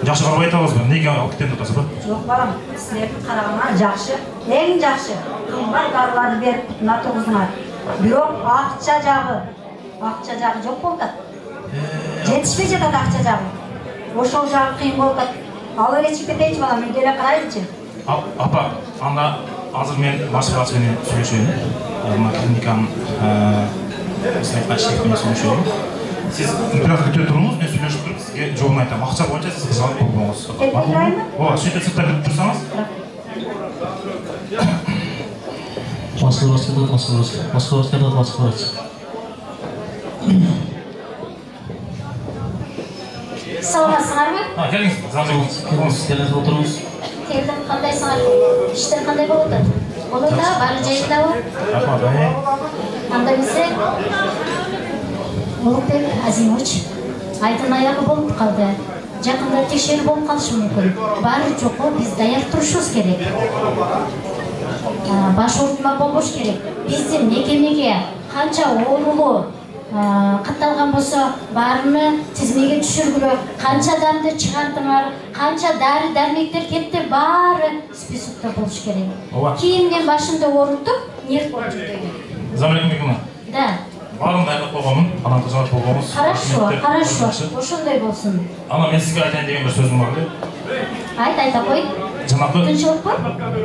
жакшы карабай атабызбы? Неге алып кетем деп атасыз ба? Жок балам, силердин карагыңар жакшы, эң жакшы. Кымбат дарыларды берип бутуна тургузуңар. Бирок акча жагы жок болуп атат. Жетишпей жатат акча жагы. Ошол жагы кыйын болуп атат. Ал эле чыгып кетейинчи балам, үйдө эле карайлычы. Апа, анда азыр мен башкалач менен сүйлөшөйүн. Мына клиниканын айтқан шектемен сөйлөшөйүн. Сиз бирок күтө туруңуз, мен сүйлөшүп туруп сизге жообун айтам. Акча боюнча сиз кызганып болбоңуз. Ооба, сөйтүп сыртта күтүп турсаңыз. Саламатсыңарбы? Келиңиз, келиңиз, отуруңуз. Келдим, кандайсыңар? Иштер кандай болуп атат? Болот да, баары жайындабы? Рахмат. Анда эмесе Улукбек Азимович айдын аягы болуп калды. Жакында текшерүү болуп калышы мүмкүн. Баары жокко биз даяр турушубуз керек. Баш ортма болбош керек. Биздин мекемеге канча оорулуу катталган болсо, баарыны тизмеге түшүргүлө, канча адамды чыгардыңар, канча дары дармектер кетти, баары списокто болуш керек. Кийимден башымды оорутуп, нерв болуп жүрдүгү. Замлекмекима. Да. Баарын дайындап койгонмун, анан кызмат болгонбуз. Хорошо, ошондой болсун. Ана мен сизге айтайын деген бир сөзүм бар эле. Айта кой. Жанагы тынчылыкпы?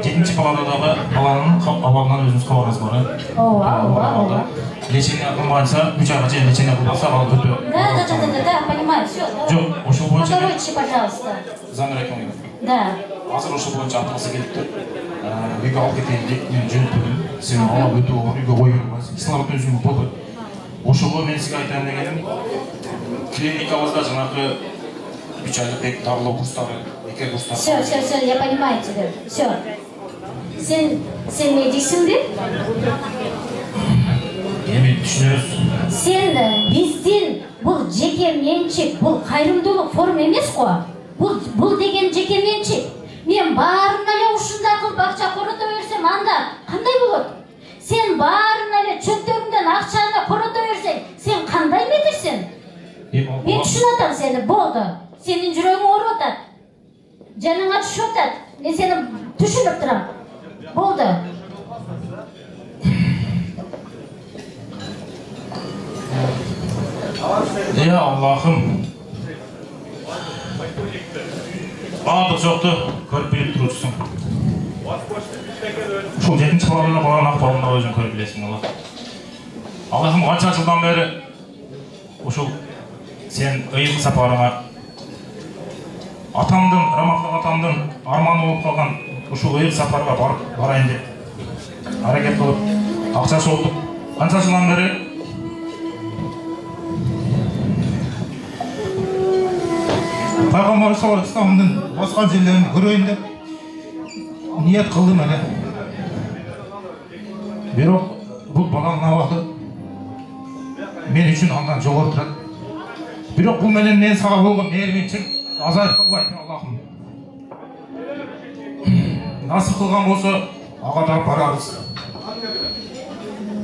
7-чи палатадагы баланын абалынан өзүңүз кабарыңыз бар. Ооба. Лечение кылмайса, 3 айга чейин лечение кылбаса, ал өтө. Да, понимаю, всё. Жок, ошол боюнча. Подавайте, пожалуйста. Замрекем. Да. Азыр ошол боюнча атасы келиптир. Үйгө алып кетейин деп мен жөнөттүм. Сен ала өтө үйгө коюп койсуң. Исламдын өзүңө болбойт. Ошого мен сизге айтайын дегеним, клиникабызда жанагы 3 айлык дарылоо курстары, 2 курстар. Все, я понимаю тебя. Все. Sen mediksin de? Эми түшүнөбүз. Sen биздин бул жеке менчик, бул кайрымдуулук форма эмес го. Бул деген жеке менчик. Мен баарын эле ушундай кылып акча корото берсем, анда кандай болот? Sen баарын эле чөптөгүңдөн акчаны корото берсең, сен кандай медиксин? Мен түшүнүп атам сени, болду. Сенин жүрөгүң ооруп атат. Жаныңа түшүп атат. Мен сени түшүнүп турам. Болду. Ya Allah'ım. Bağırdık жоқты көріп біліп тұрушысың. Ушул 7-чи палатада баланын акыбалында өзүң көрүп билесиң, Алла. Аллахым канча жылдан бери ушул сен ыйык сапарыңа атамдын, рамактык атамдын арманы болуп калган ушул ыйык сапарга барайын деп аракет кылып, акча сотуп, канча жылдан бери Пайгамбар саллаллаху алейхи вассаламдын баскан жерлерин көрөйүн деп ниет кылдым эле. Бирок бул баланын абалы мен үчүн андан жогору турат. Бирок бул менен мен сага болгон мээримим чек азайып калбайт, Аллахым. Насып кылган болсо, ага да барабыз.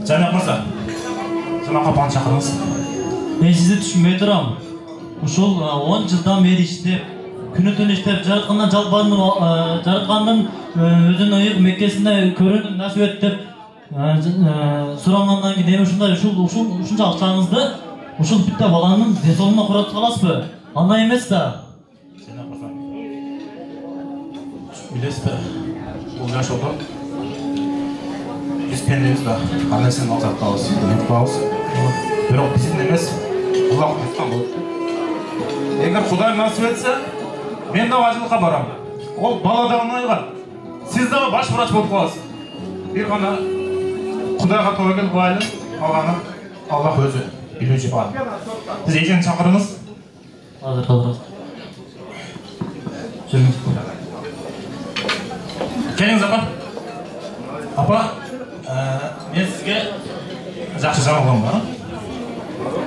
Жанак мырза, жанак апаны чакырыңыз. Мен сизди түшүнбөй турам. Ушул 10 жылдан бери иштеп, күнү-түн иштеп, жараткандын өзүнүн ыйык меккесинде көрүүнү насип эт деп сурангандан кийин ушундай ушунча акчаңызды ушул битте баланын ден курап каласызбы? Андай эмес да. Билесизби? Бул жашоодо биз пендебиз да, кандай сен алсак калабыз, өтүп калабыз. Бирок биздин эмес, Аллах айткан болот. Эгер Кудай насип этсе, мен да ажылыкка барам. Ол бала да оңайга. Сиз да баш врач болуп каласыз. Бир гана Кудайга тобокел кылайлы, калганы Аллах өзү билүүчү бар. Сиз эжени чакырыңыз. Азыр. Келиңиз апа. Апа, мен сизге жакшы жаңылыгым бар.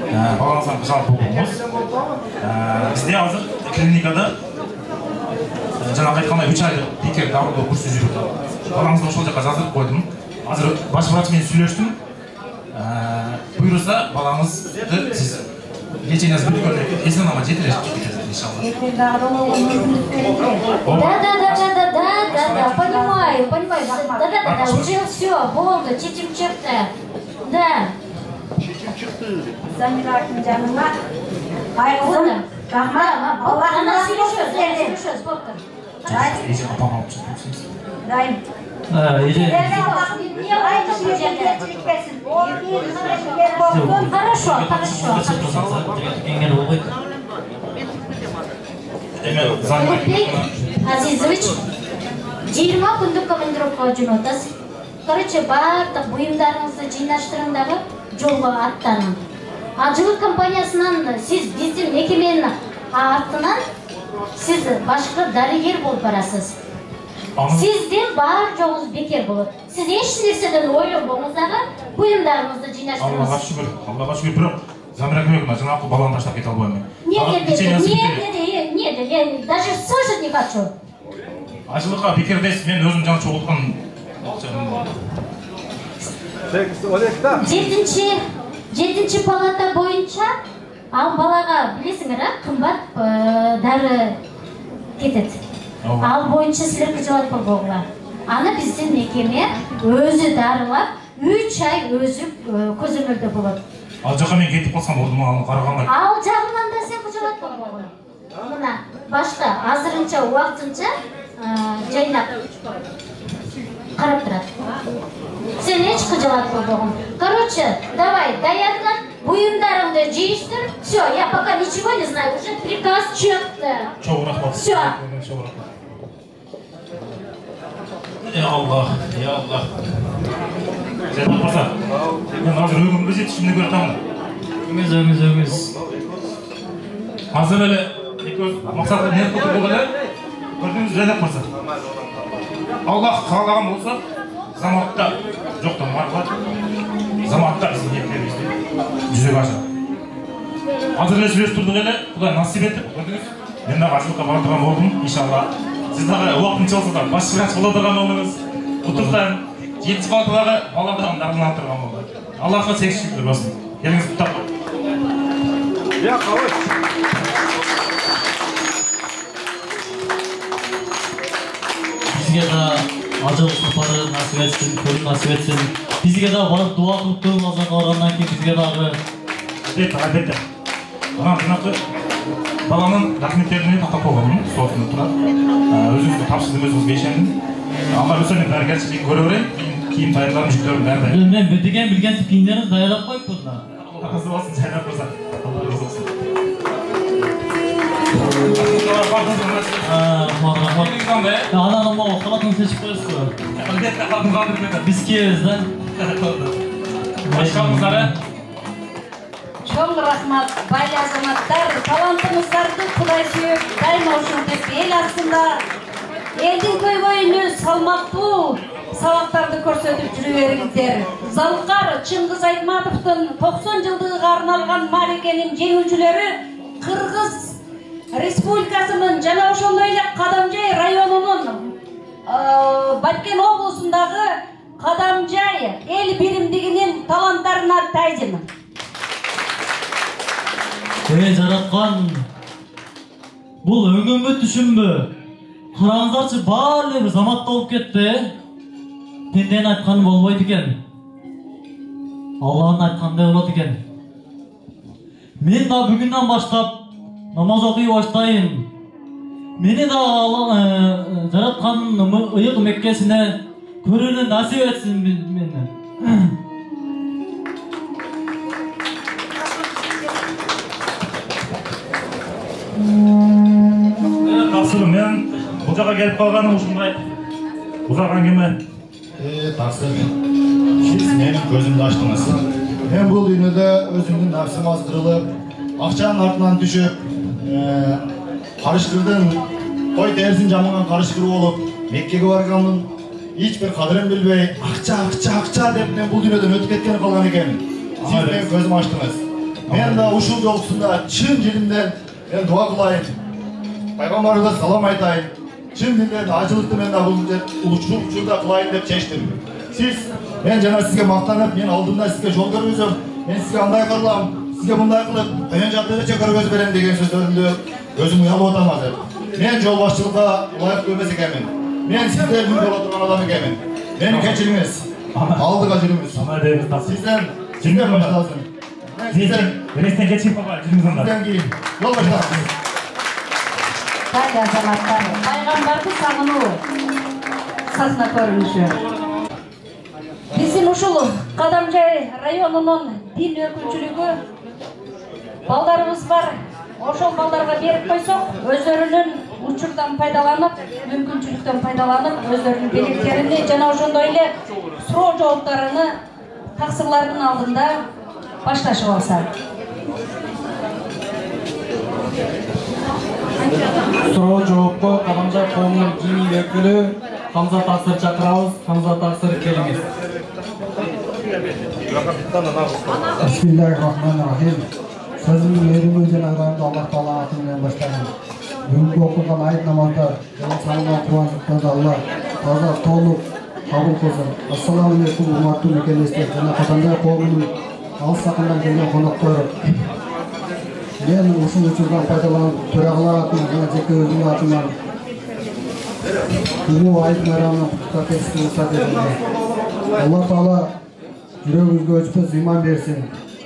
Балаңыздан жалпы болуңуз. Бизде азыр клиникада жанагы айткандай 3 айлык пикер дарылоо курсу жүрүп атат. Балаңызды ошол жака жаздырып койдум. Азыр баш врач менен сүйлөштүм. Буйруса балаңызды сиз лечениеңиз бүткөндөн кийин эсен-аман жетелешип кетесиз иншалла. Да, понимаю. Да, уже все, болду, чечим чыкты. Да. Замираттын жанына айгызым, рахмат. Аллахым насип этсин. Эжен апам алып чыгып. Райым. Хорошо. Улукбек Азизович, 20 күндік командировкаға жөнөтасыз. Короче, бардық бұйымдарыңызды жинаштырыңдағы жолға аттанın. Жылы компаниясынан сіз біздің мекеменің артынан сіз башқа дәрігер болып барасыз. Сізден бар жоғыз бекер болады. Сіз еш нәрседен ойланбаңыздағы бұйымдарыңызды жинаштырыңыз. Аллаға шүкір, бірақ Замира Кемековна, жаңағы баланы таштап кете албаймын. Нет, даже слышать не хочу. Ажылыққа бекер дейсіз, мен өзім жаңа çoğultқан. Жетінші палата бойынша ал балаға білесіңдер, қымбат дәрі кетеді. Ал бойынша сілер қыжылат болғыла. Аны біздің мекеме өзі дарылап, 3 ай өзі көзілерді болады. Ал жаққа мен кетіп қалсам болды ма, қарағанға? Ал жағынан да сен қыжылат болғыла. Мына башқа азырынша уақытынша жайнап қарап тұрады. Сен еш қыжылат болғын. Короче, давай, даярлан, бұйымдарыңды жиыштыр. Все, я пока ничего не знаю, уже приказ чекті. Çok rahmat. Все. Ya Allah. Zeynep Masa, ben hazır ögümüz yetişimini görüyorum. Ögümüz. Hazır öyle, maksatı ne kutu bu kadar? Gördüğünüz Zeynep Masa. Allah kalağım olsa, zamanında yoktan var. Zamanında bizim niyetlerimizde yüzeye aşar. Hazır süreç durduk öyle, Kuday nasip etti. Gördünüz, ben de açılıkta baratırgan oldum inşallah. Siz daha uaqtınca olsa da başçıraç kıladırgan oldunuz. Kuturdan, 7 baltaları Allah'tan darılandırgan oldu. Allah'a tek şükür olsun. Geliniz tutak var. Ya kavuş. Bizge de acılık safari nasip etsin, körün nasip etsin. Bizge de barıp dua kılıp durmazdan kalgandan ki bizge de Albatta. Bunaqa balanın rahmetlerini taqab qo'yganman, stolda turadi. O'zimizga topshirdim, o'zimizga ishondim. Alloh o'zi meni garchilik ko'raverayim, keyin tayyorlanib yuklarım bari. Men bilgan kiyimlaringizni tayyorlab qo'yib bundan. Alloh razı olsun, jaynab qo'ysa. Alloh razı olsun. Anam o halatını seçip koyuyorsun. Biz kiyiyoruz lan. Başkanımızlara. Çok rahmat, baylı azamattар, талантыңыздарды Құдай сүйіп, дайыма ушул деп ел астында элдин көйгөйүнө салмактуу сабактарды көрсөтүп жүрө бериңиздер. Залкар Чыңгыз Айтматовдун 90 жылдыгына арналган маарекенин жеңүүчүлөрү Кыргыз Республикасынын жана ошондой эле Кадамжай районунун Баткен облусундагы Кадамжай эл биримдигинин таланттарына тайжымын. Жаратқан бұл өңімбі түшімбі қараңыздаршы барлығы бір заматта болып кетті. Пенден айтқаны болмайды екен, Аллахын айтқандай болады екен. Мен да бүгіннен баштап намаз оқи баштайын. Мені да жаратқанның ұйық Меккесіне көрілі насip етсін мені. Taqsirім, мен бұл жаққа келіп қалғаным ушундай ұзақ әңгіме. Тақсыр, сіз менің көзімді аштыңыз. Мен бұл дүниеде өзімнің нәпсім аздырылып, ақшаның артынан түшіп, қарышқырдың қой терісін жамаған қарышқыр болып, Меккеге барғанмын, ешбір қадірін білбей, ақша деп мен бұл дүниеден өтіп кеткен қалған екенмін. Сіз менің көзім аштыңыз. Мен де ушул жолғысында шын желімден мен дуа қылайын. Пайғамбарымызға салам айтайын. Шын dilden acılıkты мен де бұл ұлышылда қылайын деп шештім. Сіз, мен жана сізге мақтанып, мен алдымда сізге жол көргізіп, мен сізге андай қырлам, сізге мұндай қылып, қиын жағдайда көргөз берем деген сөздерімді өзім ұялып отырмын азыр. Мен жолбасшылыққа лайықты емес екенмін. Мен сіздердің бола тұрған адам екенмін. Мені кешіріңіз. Алдыға жүріңіз. Сізден башталсын. Бірестен кетшін папа, жүріңіз онда. Сізден кейін. Жол башталсын. Пайғамбарды сағыну. сахна көрүнүшү. Биздин ушул Кадамжай районунун дин өкүлчүлүгү балдарыбыз бар. Ошол балдарга берип койсок, өздөрүнүн учурдан пайдаланып, мүмкүнчүлүктөн пайдаланып, өздөрүнүн белектерини жана ошондой эле суроо жооптарыны таксырлардын алдында башташып алса. Суроо жоопко Кадамжай коомунун диний өкүлү Хамза Таксыр чакырабыз. Хамза Таксыр келиңиз. Bismillahirrahmanirrahim. Sözümün yerimi jana ырайымды Аллах Таала атынан баштайм. Бүгүнкү окулган айт намазда жана салган кубанчтарды Аллах таза толук кабыл кылсын. Ассаламу алейкум урматтуу мекендештер жана Кадамжай коомунун алыс жакындан келген коноктор. Мен ушул учурдан пайдаланып төрагалар атынан жана жеке өзүмдүн атымдан улуу айт майрамын куттуктап кетишти. Аллах Таала жүрөгүбүзгө өчпөс ыйман берсин.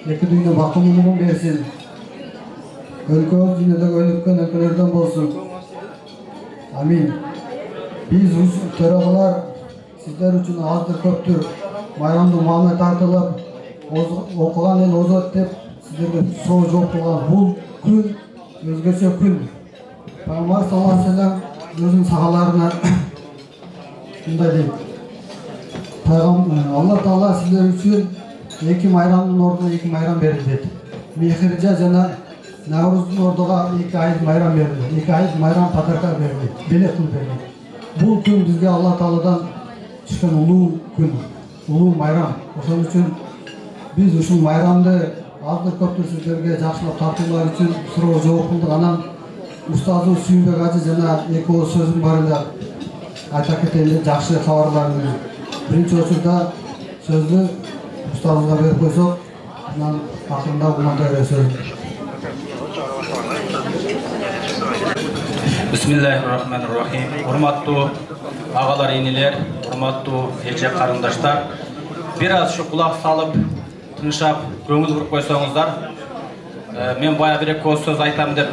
Эки дүйнө бактылуулугун берсин. Өлкөбүз дүйнөдөгү өнүккөн өлкөлөрдөн болсун. Амин. Биз төрагалар сиздер үчүн аздыр көптүр майрамды маана тартылып, окуган эл озот деп сиздерге суроо жооп кылган бул күн өзгөчө күн. Пайгамбар саллаллаху алейхи вассалам өзүнүн сахабаларына мындай дейт. Алла Таала сиздер үчүн эки майрамдын ордуна эки майрам берди дейт. Мехиржа жана Навруздун ордуга эки айт майрам берди. Эки айт майрам подарка берди. Белет кылып берди. Бул күн бизге Алла Тааладан түшкөн улуу күн, улуу майрам. Ошон үчүн биз ушул майрамды аздыр көптүр сиздерге жакшылап тартуулар үчүн суроо жооп кылдык. Анан устазыбыз Сүйүнбек ажы жана эки ооз сөзүм бар эле айта кетейин жакшы кабарларды. Биринчи учурда сөздү устазыбызга берип койсок, анан акырында мындай сөз. Bismillahirrahmanirrahim. Урматтуу агалар, энелер, урматтуу эже карындаштар, бир аз ушу кулак салып, тынышап, көңүл буруп койсоңуздар, мен бая бир эки ооз сөз айтам деп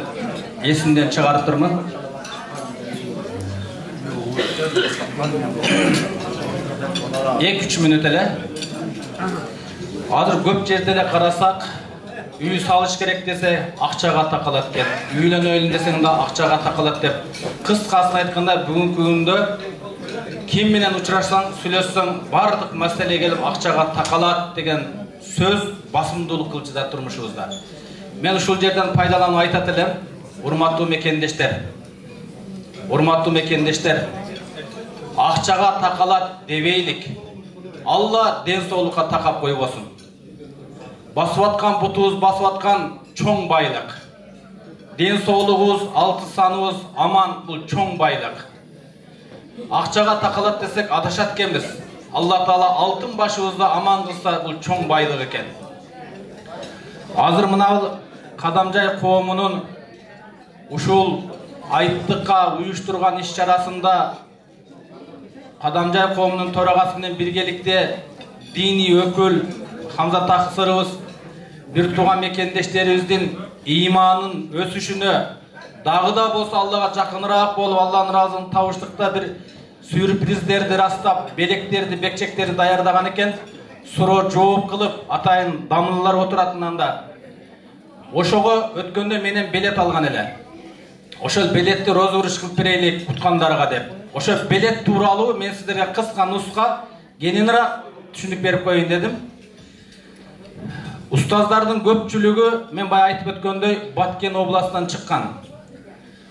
эсимден чыгарыптырмын. 2-3 мүнөт эле. Азыр көп жерде эле карасак, үй салыш керек десе акчага такалат экен. Үйлөнөлүн десең да акчага такалат деп. Кыскасын айтканда бүгүнкү күндө ким менен учурашсаң, сүйлөшсөң, бардык маселе келип акчага такалат деген сөз басымдуулук кылчыда турмушубузда. Мен ушул жерден пайдаланып айтат элем, урматтуу мекендештер. Урматтуу мекендештер, акчага такалат дебейлик. Алла ден соолукка такап койбосун. Басып аткан бутубуз, басып аткан чоң байлык. Ден соолугубуз, алты саныбыз аман, бул чоң байлык. Акчага такалат десек адашат экенбиз. Алла Таала алтын башыбызды аман кылса, бул чоң байлык экен. Азыр мына Кадамжай коомунун ушул айттыкка уюштурган иш-чарасында Кадамжай коомунун төрагасы менен биргеликте диний өкүл Хамза Таксырыбыз бир тууган мекендештерибиздин ыйманын өсүшүнө, дагы да болсо Аллага жакыныраак болуп, Алланын ыраазылыгын табыштыкта бир сюрприздерди растап, белектерди, бекчектерди даярдаган экен. Суроо жооп кылып, атайын дамыллар отуратынан да ошого өткөндө менен белет алган эле. Ошол белетти розыгрыш кылып берелик уткандарга деп. Ошо белет тууралуу мен сиздерге кыска нуска кененирээк түшүнүк берип коеюн дедим. Устаздардын көпчүлүгү мен бая айтып өткөндөй Баткен областынан чыккан.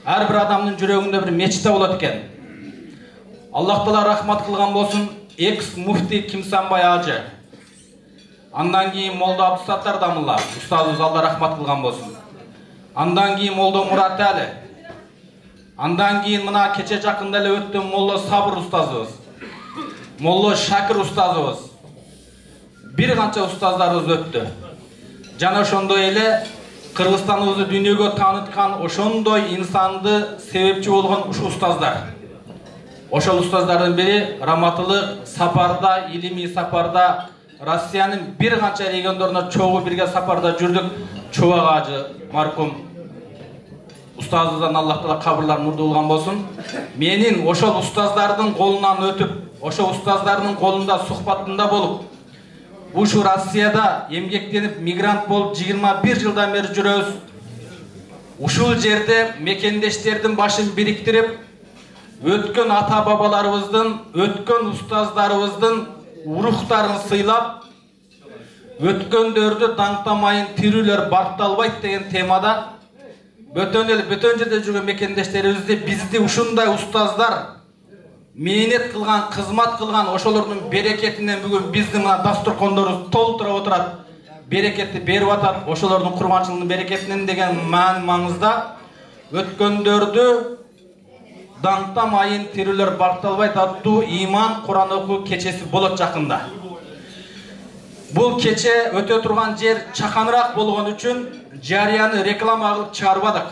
Ар бир адамдын жүрөгүндө бир мечте болот экен. Аллах Таала рахмат кылган болсун, экс муфти Кимсанбай ажы. Андан кийин Молдо Абдусаттар дамылла, устазыбыз Алла рахмат кылган болсун. Андан кийин Молдо Мурат Али. Андан кийин мына кече жакында эле өттү Молло Сабыр устазыбыз. Молло Шакир устазыбыз. Бир канча устаздарыбыз өттү. Жана ошондой эле Кыргызстаныбызды дүйнөгө тааныткан ошондой инсанды себепчи болгон ушу устаздар. Ошол устаздардын бири Раматылык сапарда, илимий сапарда, Россиянын бир канча региондоруна чогуу бирге сапарда жүрдүк. Чубак ажы маркум Устазыбыздан Аллах Таала кабырларын нурду кылган болсун. Менин ошол устаздардын колунан өтүп, ошол устаздардын колунда сухбатында болуп, ушу Россияда эмгектенип мигрант болуп 21 жылдан бери жүрөбүз. Ушул жерде мекендештердин башын бириктирип, өткөн ата бабаларыбыздын, өткөн устаздарыбыздын урухтарын сыйлап, өткөндөрдү даңктамайын тирүүлөр бакталбайт деген темада бөтөн жерде жүргөн мекендештерибизди, бизди ушундай устаздар мээнет кылган, кызмат кылган, ошолордун берекетинен бүгүн биздин мына дастуркондорубуз толтура отурат, берекетти берип атат, ошолордун курманчылыгынын берекетинен деген маңызда өткөндөрдү даңктамайын тирүүлөр бакталбайт аттуу иман Куран окуу кечеси болот жакында. Бул кече өтө турган жер чаканыраак болгон үчүн жарыяны реклама кылып чыгарбадык.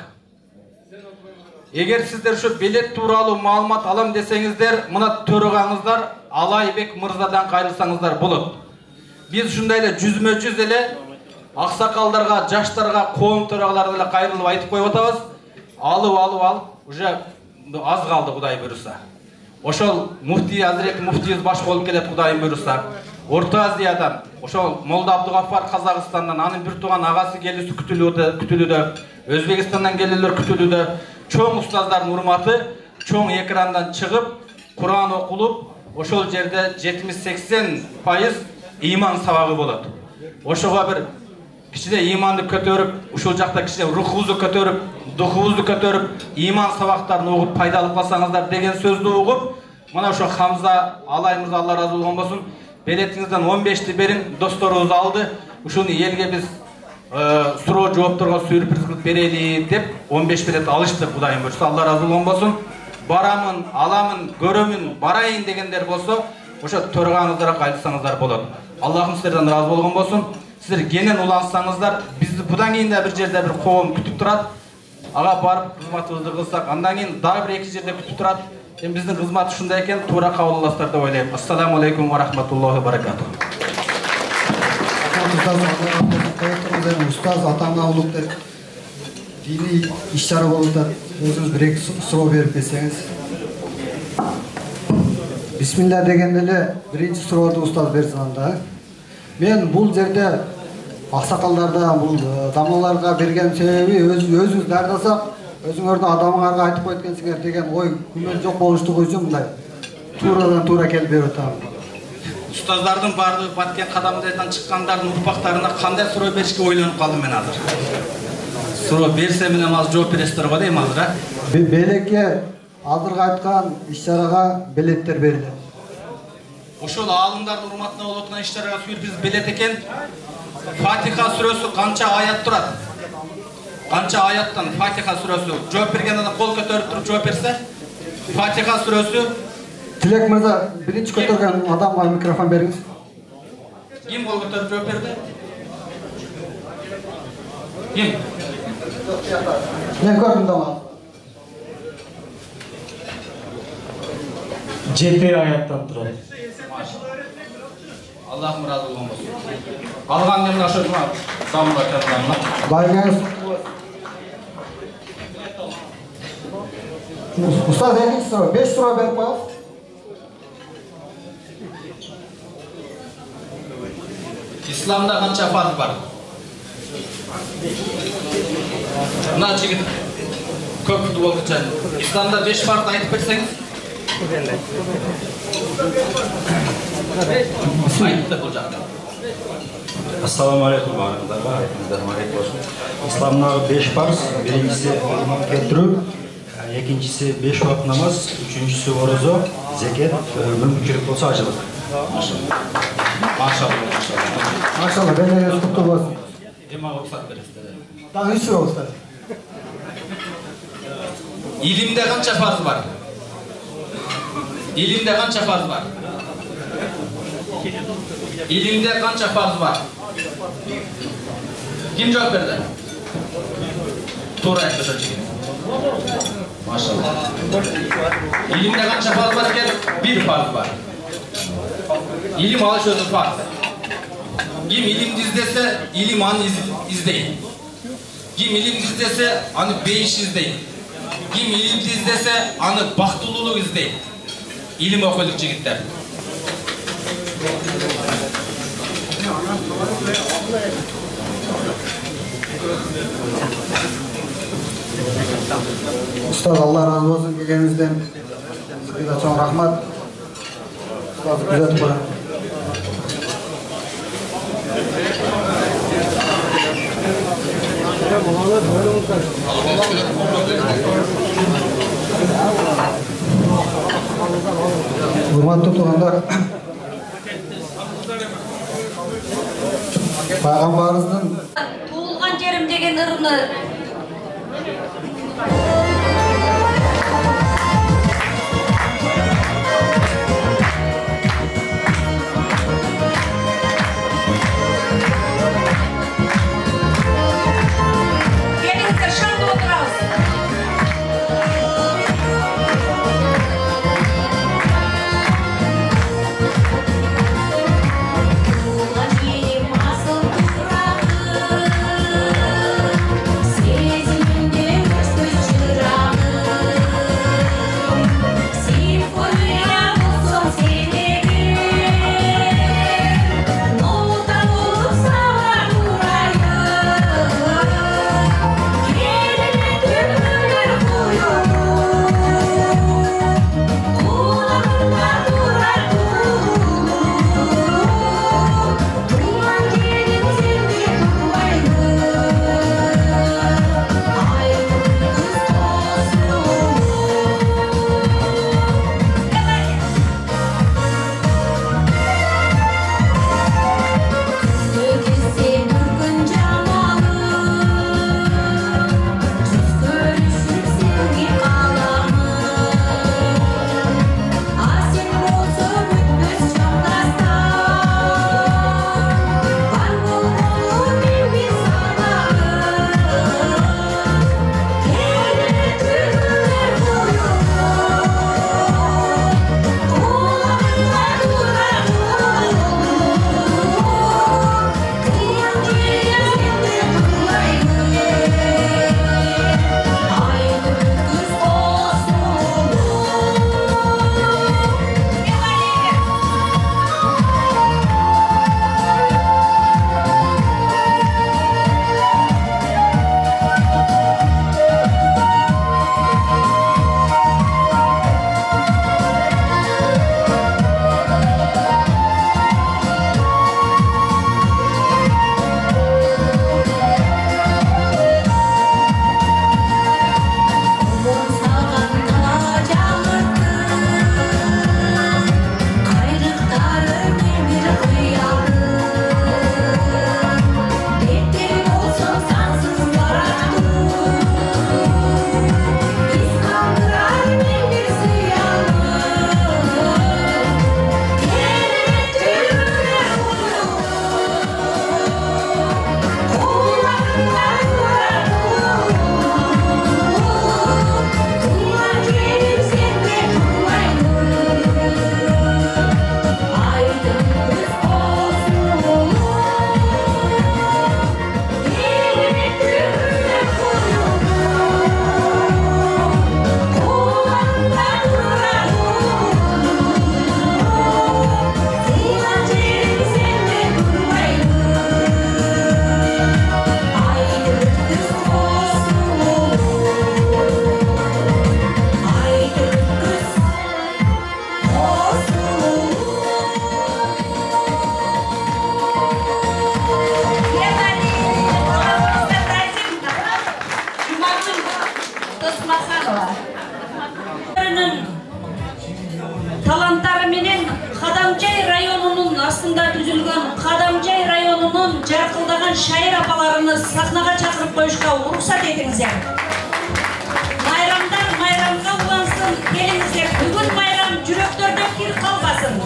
Эгер сиздер ушу билет тууралуу маалымат алам десеңиздер, мына төрөгаңыздар Алайбек мырзадан кайрылсаңыздар болот. Биз ушундай эле жүзмө-жүз эле аксакалдарга, жаштарга, коом төрагаларына эле кайрылып айтып коюп атабыз. Алып, уже аз калды Кудай буйруса. Ошол муфтий Азирет муфтийибиз баш болуп келет Кудайым буйруса. Орто Азиядан, ошол Молда Абдугафар Казакстандан, анын бир тууган агасы келүүсү күтүлүүдө, Өзбекстандан келүүлөр күтүлүүдө. Чоң устаздардын урматы чоң экрандан чыгып, Куран окулуп, ошол жерде 70-80% иман сабагы болот. Ошого бир кичине иманды көтөрүп, ушул жакта кичине рухубузду көтөрүп, духубузду көтөрүп, иман сабактарын угуп пайдалуу кылсаңыздар деген сөздү угуп, мына ошо Хамза Алай мырза, Алла ыраазы болгон болсун, билетиңизден 15-ти бериң, досторубуз алды. Ушуну элге биз суроо жоопторго сюрприз кылып берели деп 15 билет алышты. Кудайым буйруса, Алла ыраазы болгон болсун. Барамын, аламын, көрөмүн, барайын дегендер болсо, ошо төрөгаңыздарга кайрылсаңыздар болот. Аллахым сиздерден ыраазы болгон болсун. Сиздер кенен улансаңыздар, бизди будан кийин да бир жерде бир коом күтүп турат. Ага барып кызматыбызды кылсак, андан кийин дагы бир эки жерде күтүп турат. Биздин кызмат ушундай экен, туура кабыл аласыздар деп ойлойм. Ассаламу алейкум ва рахматуллахи ва баракатух. Устаз атаңа улуктар дини иш-чара болуп атат. Өзүңүз бир эки суроо берип берсеңиз. Бисмилла дегенде эле биринчи суроону устаз берсин анда. Мен бул жерде аксакалдарда, бул дамлаларга берген себеби өзүңүз дардасак, өзүңөрдүн адамыңарга айтып коет экенсиңер деген ой күмөн жок болуштугу үчүн мындай туурадан туура келип берип атам. Устаздардын баардыгы баткен кадамдардан чыккандардын урпактарына кандай суроо беришке ойлонуп калдым мен азыр. Суроо берсе менен азыр жооп бересиздер го дейм азыр, а? Белекке азыркы айткан иш-чарага билеттер берилет. Ошол аалымдардын урматына болуп аткан иш-чарага сюрприз билет экен. Фатиха сүрөсү канча аят турат? Канча аяттан Фатиха сүрөсү? Жооп берген адам кол көтөрүп туруп жооп берсе? Фатиха сүрөсү. Тилек мырза, биринчи көтөргөн адамга микрофон бериңиз. Ким кол көтөрүп жооп берди? Ким? Мен көрдүм да. 7 аяттан турат. Аллахым ыраазы болгон болсун. Алган мен ошо дамга чатамна. Байгаңыз. Устаз экинчи суроо, 5 суроо берип коебуз. Исламда канча фарз бар? Мына жигит көп футбол болчу. Исламда 5 фарз айтып берсеңиз. Ассаламу алейкум баарыңыздарга, айтыңыздар марек болсун. Исламдагы 5 парыз, биринчиси иман келтирүү, экинчиси 5 убакыт намаз, үчүнчүсү орозо, зекет, мүмкүнчүлүк болсо ажылык. Машалла, белеңиз куттуу болсун. Эме уруксат бересиздер. Дагы 3 суроо устаз. Илимде канча фарз бар? Илимде канча фарз бар? Илимде канча фарз бар? Ким жооп берди? Туура айтты ошо жигит. Машалла. Илимде канча фарз бар экен? 1 фарз бар. Илим алыш өзү фарз. Ким илимди издесе, илим аны издейт. Ким илимди издесе, аны бейиш издейт. Ким илимди издесе, аны бактылуулук издейт. Илим окуйлук жигиттер. Ustaz Allah razı olsun gelgenizden. Size de çok rahmat. Ustaz güzel bırak. Hurmatlı tuğanlar, Peygamberimizin Tuğulgan jerim degen ırını таланттары менен Кадамжай районунун астында түзүлгөн Кадамжай районунун жаркылдаган шайыр апаларыны сахнага чакырып коюшка уруксат этиңиздер. Майрамдар майрамга улансын, келиңиздер. Бүгүн майрам жүрөктөрдө кир калбасын.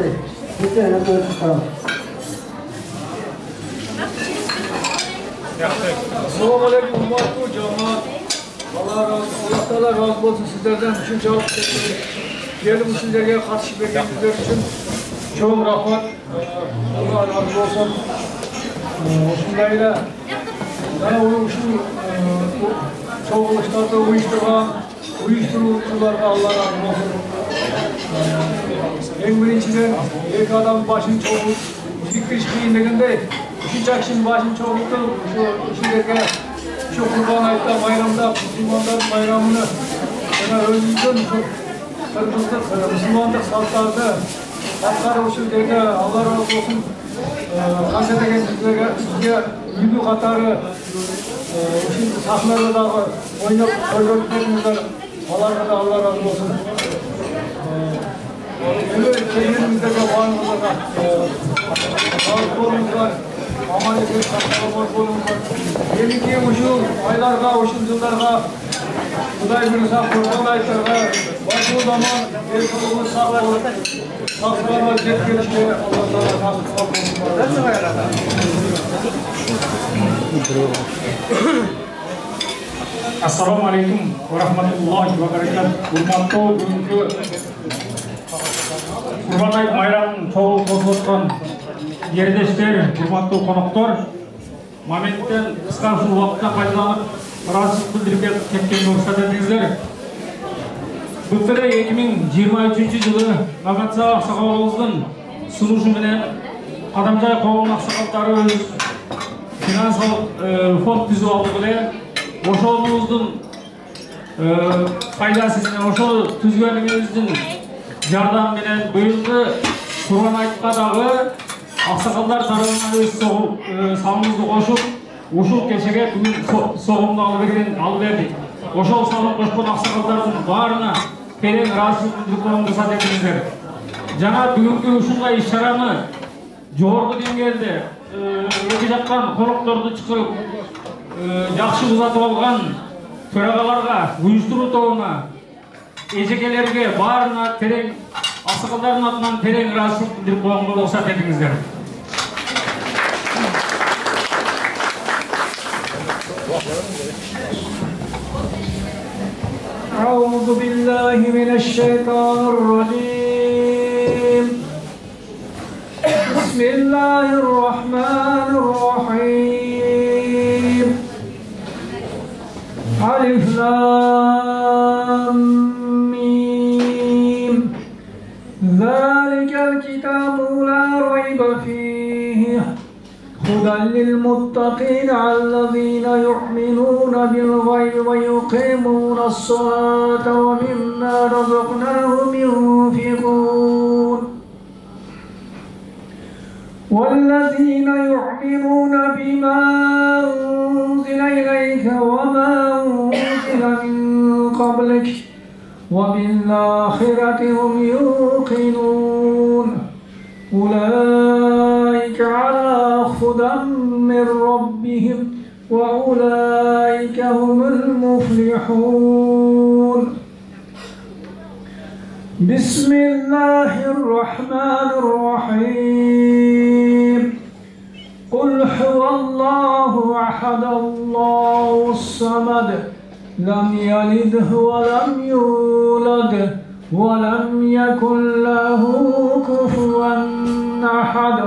Rahmatay. Lütfen ötürü çıkalım. Assalamu alaikum hurmatli cemaat. Allah razı olsun sizlerden üçün cevap teşekkür. Gelin sizlerge karşı vergenizler için çok rahmat. Allah razı olsun. Oşundayla bana uyuşun çoğuluşlarda uyuşturucularga Allah razı olsun. En birinciden iki adam başın çoğulup diktiş kıyındeginde üçüncü akşam başın çoğuluktu. Şu işlerge şu Kurban Ayt'ta bayramda Müslümanların bayramını özümüzün Kırgızlık, Müslümanlık saltlarını Hakkari usulde Allah razı olsun kanka degen bizge yüzü katarı şimdi sahneleri da oynap koyuyorlar. Allah razı olsun. Kendimizdeki varlığımızda sağlık var. Ameliyat sağlık var. Yeni ki şu aylarga, şu yıllarga Kuday bir sağ Kurban Aytlarga başlı zaman el kolumuz sağlık olur. Sağlıklarla jet gelişme Allah'tan Assalamu alaikum wa rahmatullahi wa barakatuh. Hurmatlı bugünkü Kurban Ayt bayramının çoğul bozulutkan yerdeşler, hurmatlı konuklar, momentten kısa şu vakitte faydalanıp razılık bildirip ketken ruhsat edingizler. Былтыр 2023 жылы Нагатса ақсақалыбыздың sunuşu менен Кадамжай коомунун аксакалдары өз финансылык фонд түзүп алдык эле. Ошонубуздун пайдасы менен ошол түзгөнүбүздүн жардамы менен быйылкы Курбан Айтка дагы аксакалдар тарабынан өз салымыбызды кошуп, ушул кечеге бүгүн согумду алып бердик. Ошол салым кошкон аксакалдардын баарына терең ыраазычылык билдирип рұқсат етіңіздер. Жана бүгүнкү ушундай иш-чараны жогорку деңгээлде эки жактан конокторду чакырып жакшы узатып алган төрагаларга, уюштуруу тобуна, эжекелерге баарына терең аксакалдардын атынан терең ыраазычылык билдирип коюнга уруксат этиңиздер. أعوذ بالله من الشيطان الرجيم. بسم الله الرحمن الرحيم. ألف لام ميم. ذلك الكتاب لا ريب فيه هدى للمتقين الذين يؤمنون بالغيب ويقيمون الصلاة ومما رزقناهم ينفقون والذين يؤمنون بما أنزل إليك وما أنزل من قبلك وبالآخرة هم يوقنون أولئك على هدى من ربهم وأولئك هم المفلحون. بسم الله الرحمن الرحيم. قل هو الله أحد الله الصمد لم يلد ولم يولد ولم يكن له كفوا أحد.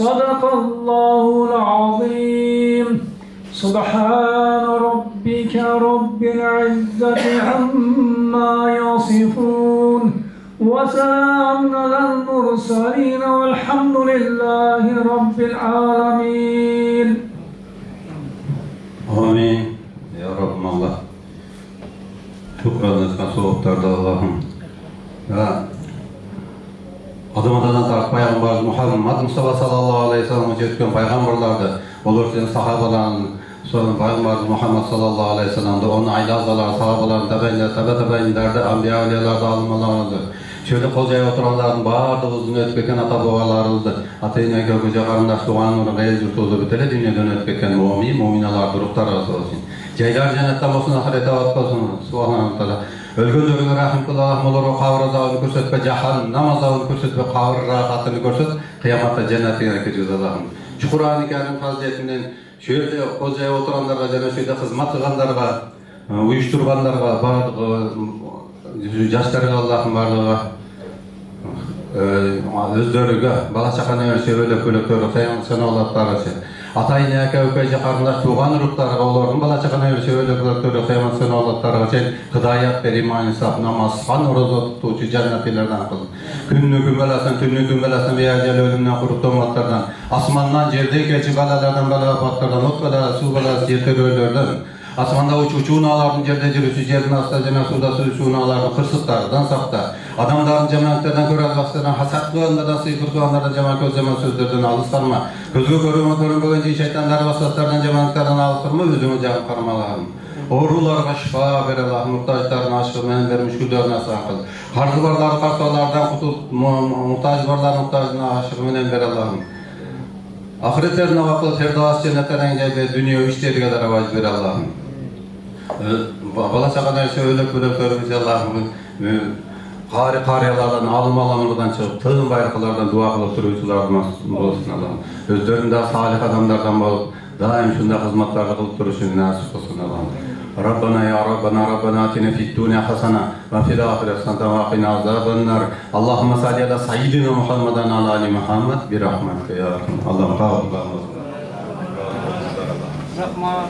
صدق الله العظيم. سبحان ربك رب العزة عما يصفون وسلام على المرسلين والحمد لله رب العالمين. آمين يا رب الله. Şükranınızdan soğuklarda Allah'ım. Adım-adıdan tarif Peygamberimiz Muhammed Mustafa sallallahu aleyhi ve sellem'e жеткен peygamberlerdi. Olur senin sahabaların, sonra Peygamberimiz Muhammed sallallahu aleyhi ve sellem'de onun aylazdalar, sahabaların, tabe-tabe'inlerde, anbiya-evliyalarda alınmalarıdır. Şöyle kol jayıp oturanların bardığımızın ötüp ketken ata-babalarıdır. Ata-ine köküce karındaş doğan, gayet yurtuldu biteli dünyadan ötüp ketken mu'minalar duruklar arası olsun. Jaylar jannatta bolsun, ahirete abad bolsun. Subhanahu taala. Ölgönlөрүngө rahim kıl, Allah'ım olurga kabir azabını körsetpe, jahannam azabını körsetpe, kabir rahatını körset, kıyamatda cennetine kirgiz Allah'ım. Şu Kur'an-ı Kerim faziletinden şu yerde kozaya oturanlarga jana şu yerde hizmet kılganlarga, uyuşturganlarga, жаштарга Аллахым барлыгы өздөрүгө бала чаканы өрсө өлөк өлөктөрү саналаттары атайын ака өкөй жакарындар тууган уруктарга олордун бала чаканы өрсө өлөктөрү кыямат саналаттарга чейин кыдаят бер иман исап намаз хан орозо тутуучу жаннатилерден кыл күнү күмбеласын түнү күмбеласын беяжал өлүмдөн куруктоматтардан асмандан жерден келчү балалардан балапаттардан от бала суу бала жетерөөлөрдөн Asmanda uçucu unaların yerde жүрүшү, жердин астында жана сууда сүзүүчү унаалардын кырсыктарынан сакта. Адамдардын жаманаттардан көрө албастардан, хасат кылгандардан, сыйкыр кылгандардан, жаман көз жаман сөздөрдөн алыс карма. Көзгө көрүнбөгөн жий шайтандар васвастардан, жаманаттардан алыс карма, өзүңө жагып кармалагын. Ооруларга шифа бер Аллах, муктаждардын ашыгы менен бер мүшкүлдөрүн асан кыл. Карзы барлар карталардан кутулуп, муктаж барлар муктаждын ашыгы менен бер Аллахым. Ахиреттерин абакыл фердавас женнеттерин жайда дүнүйө иштериге дарабаз бер Аллахым. Bala çakana söylep körümüz Allah'ım qariyalardan, alım-alamlardan çıkıp, tığın bayraklardan dua kılıp duruşulardan olsun Allah'ım. Özlerinde salih adamlardan bulup, daim şunda hizmetlerle kılıp duruşun nasip olsun Allah'ım. Rabbana ya Rabbana, Rabbana atina fid dunya hasana ve fil ahireti hasanatan ve qina azabannar. Allahümme salli ala sayyidina Muhammadan ala ali Muhammed bi rahmetika ya Rahman. Allah'ım kabul kılmasın. Rahmat.